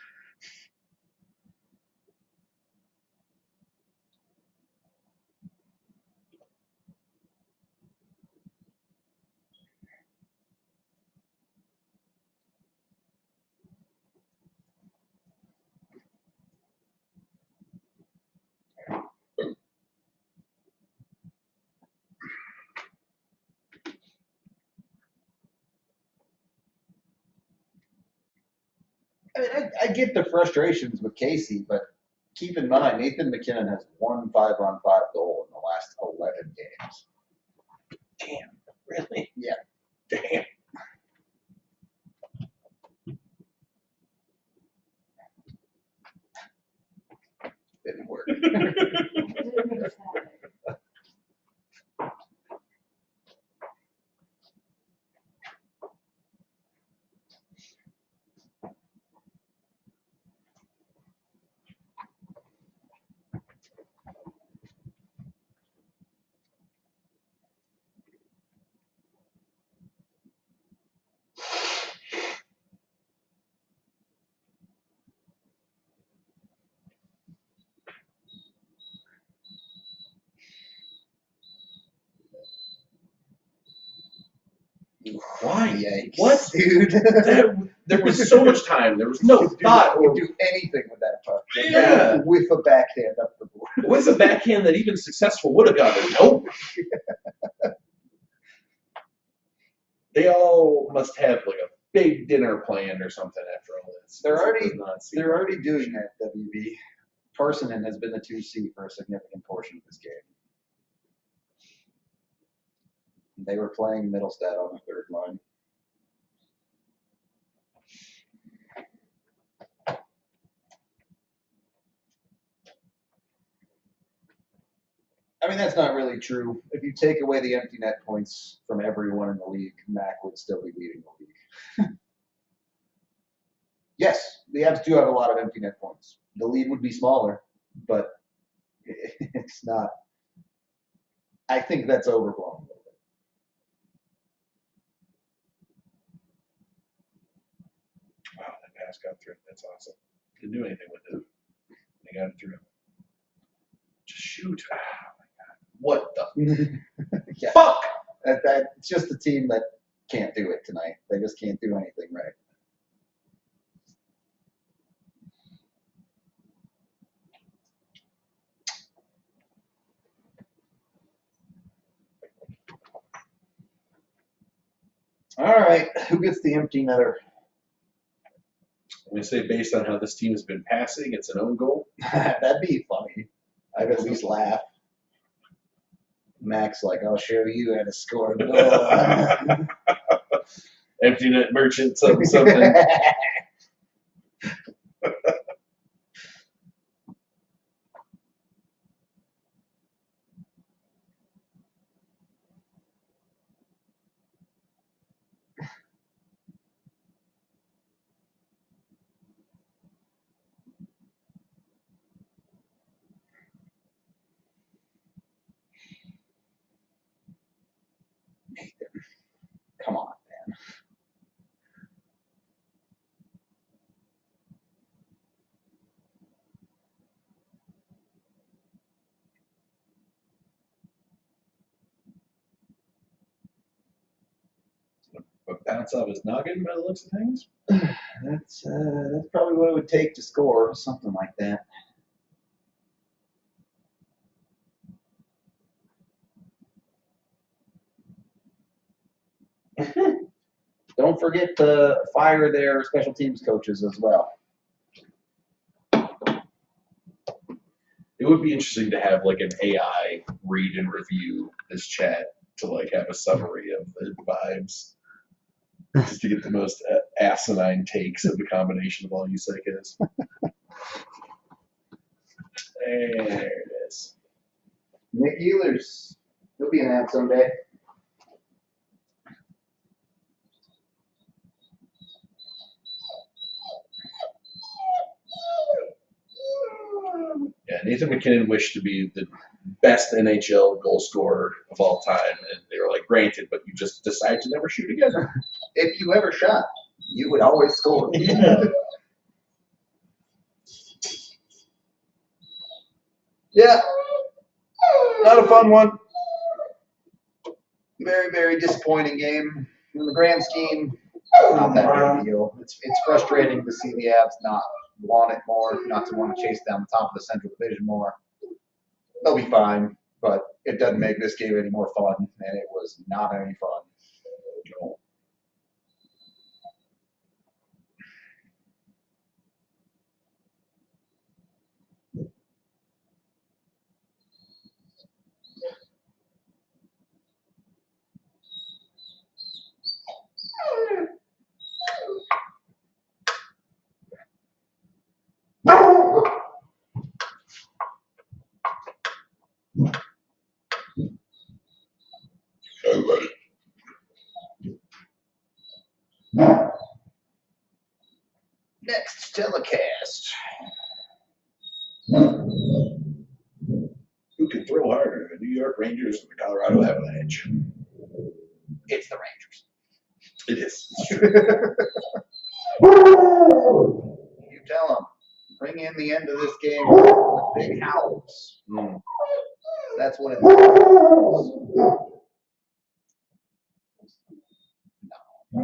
I mean, I get the frustrations with Casey, but keep in mind, Nathan McKinnon has 1 5-on-5 goal in the last 11 games. Damn, really? Yeah. Damn. Didn't work. Why? Yikes. What? Dude? There was so much time. There was no Dude, thought. would do anything with that puck. Yeah. With a backhand up the board. What's a backhand that even successful would have gotten? Nope. They all must have like a big dinner planned or something after all this. They're It does not seem They're already like doing that, WB. Parsonen has been the 2C for a significant portion of this game. They were playing Middlestad on the third line. I mean, that's not really true. If you take away the empty net points from everyone in the league, Mac would still be leading the league. Yes, the Avs do have a lot of empty net points. The lead would be smaller, but it's not. I think that's overblown a little bit. Wow, that pass got through. That's awesome. Didn't do anything with it. They got it through. Just shoot. Oh my God. What the Yeah. fuck? It's just a team that can't do it tonight. They just can't do anything right. All right, who gets the empty netter? I'm going to say based on how this team has been passing, it's an own goal. That'd be funny. I'd at least laugh. Max, like, I'll show you how to score a goal. Empty net merchant, something. Come on, man. But bounce off his noggin by the looks of things. That's probably what it would take to score, something like that. Don't forget to fire their special teams coaches as well. It would be interesting to have like an AI read and review this chat to like have a summary of the vibes, just to get the most asinine takes of the combination of all you psychos. There it is. Nick Ehlers, he'll be an ad someday. Yeah, Nathan McKinnon wished to be the best NHL goal scorer of all time, and they were like, granted, but you just decide to never shoot again. If you ever shot, you would always score. Yeah. Not a fun one. Very, very disappointing game. In the grand scheme, not that big a deal. It's frustrating to see the Avs not want it more, not to want to chase down the top of the Central Division more. They'll be fine, but it doesn't make this game any more fun, and it was not any fun. No. Next telecast. Who can throw harder, the New York Rangers or the Colorado Avalanche? It's the Rangers. It is. You tell them. Bring in the end of this game with big howls. That's what it is. No. I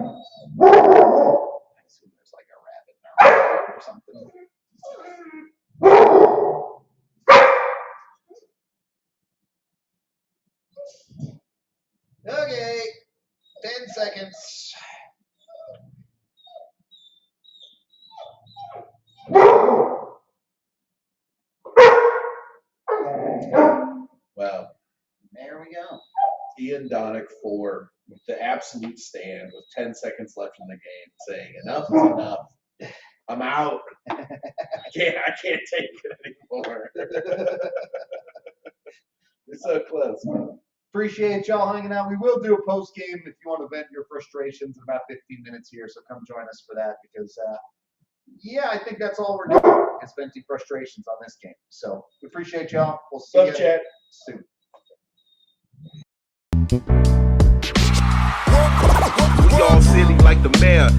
assume there's like a rabbit or something. Okay. 10 seconds. Wow. There we go. Ian Donick for the absolute stand with 10 seconds left in the game, saying enough is enough. I'm out. I can't take it anymore. We're so close, man. Appreciate y'all hanging out. We will do a post game if you want to vent your frustrations in about 15 minutes here. So come join us for that because yeah, I think that's all we're doing is venting frustrations on this game. So we appreciate y'all. We'll see Love you chat. soon. We all silly like the mayor.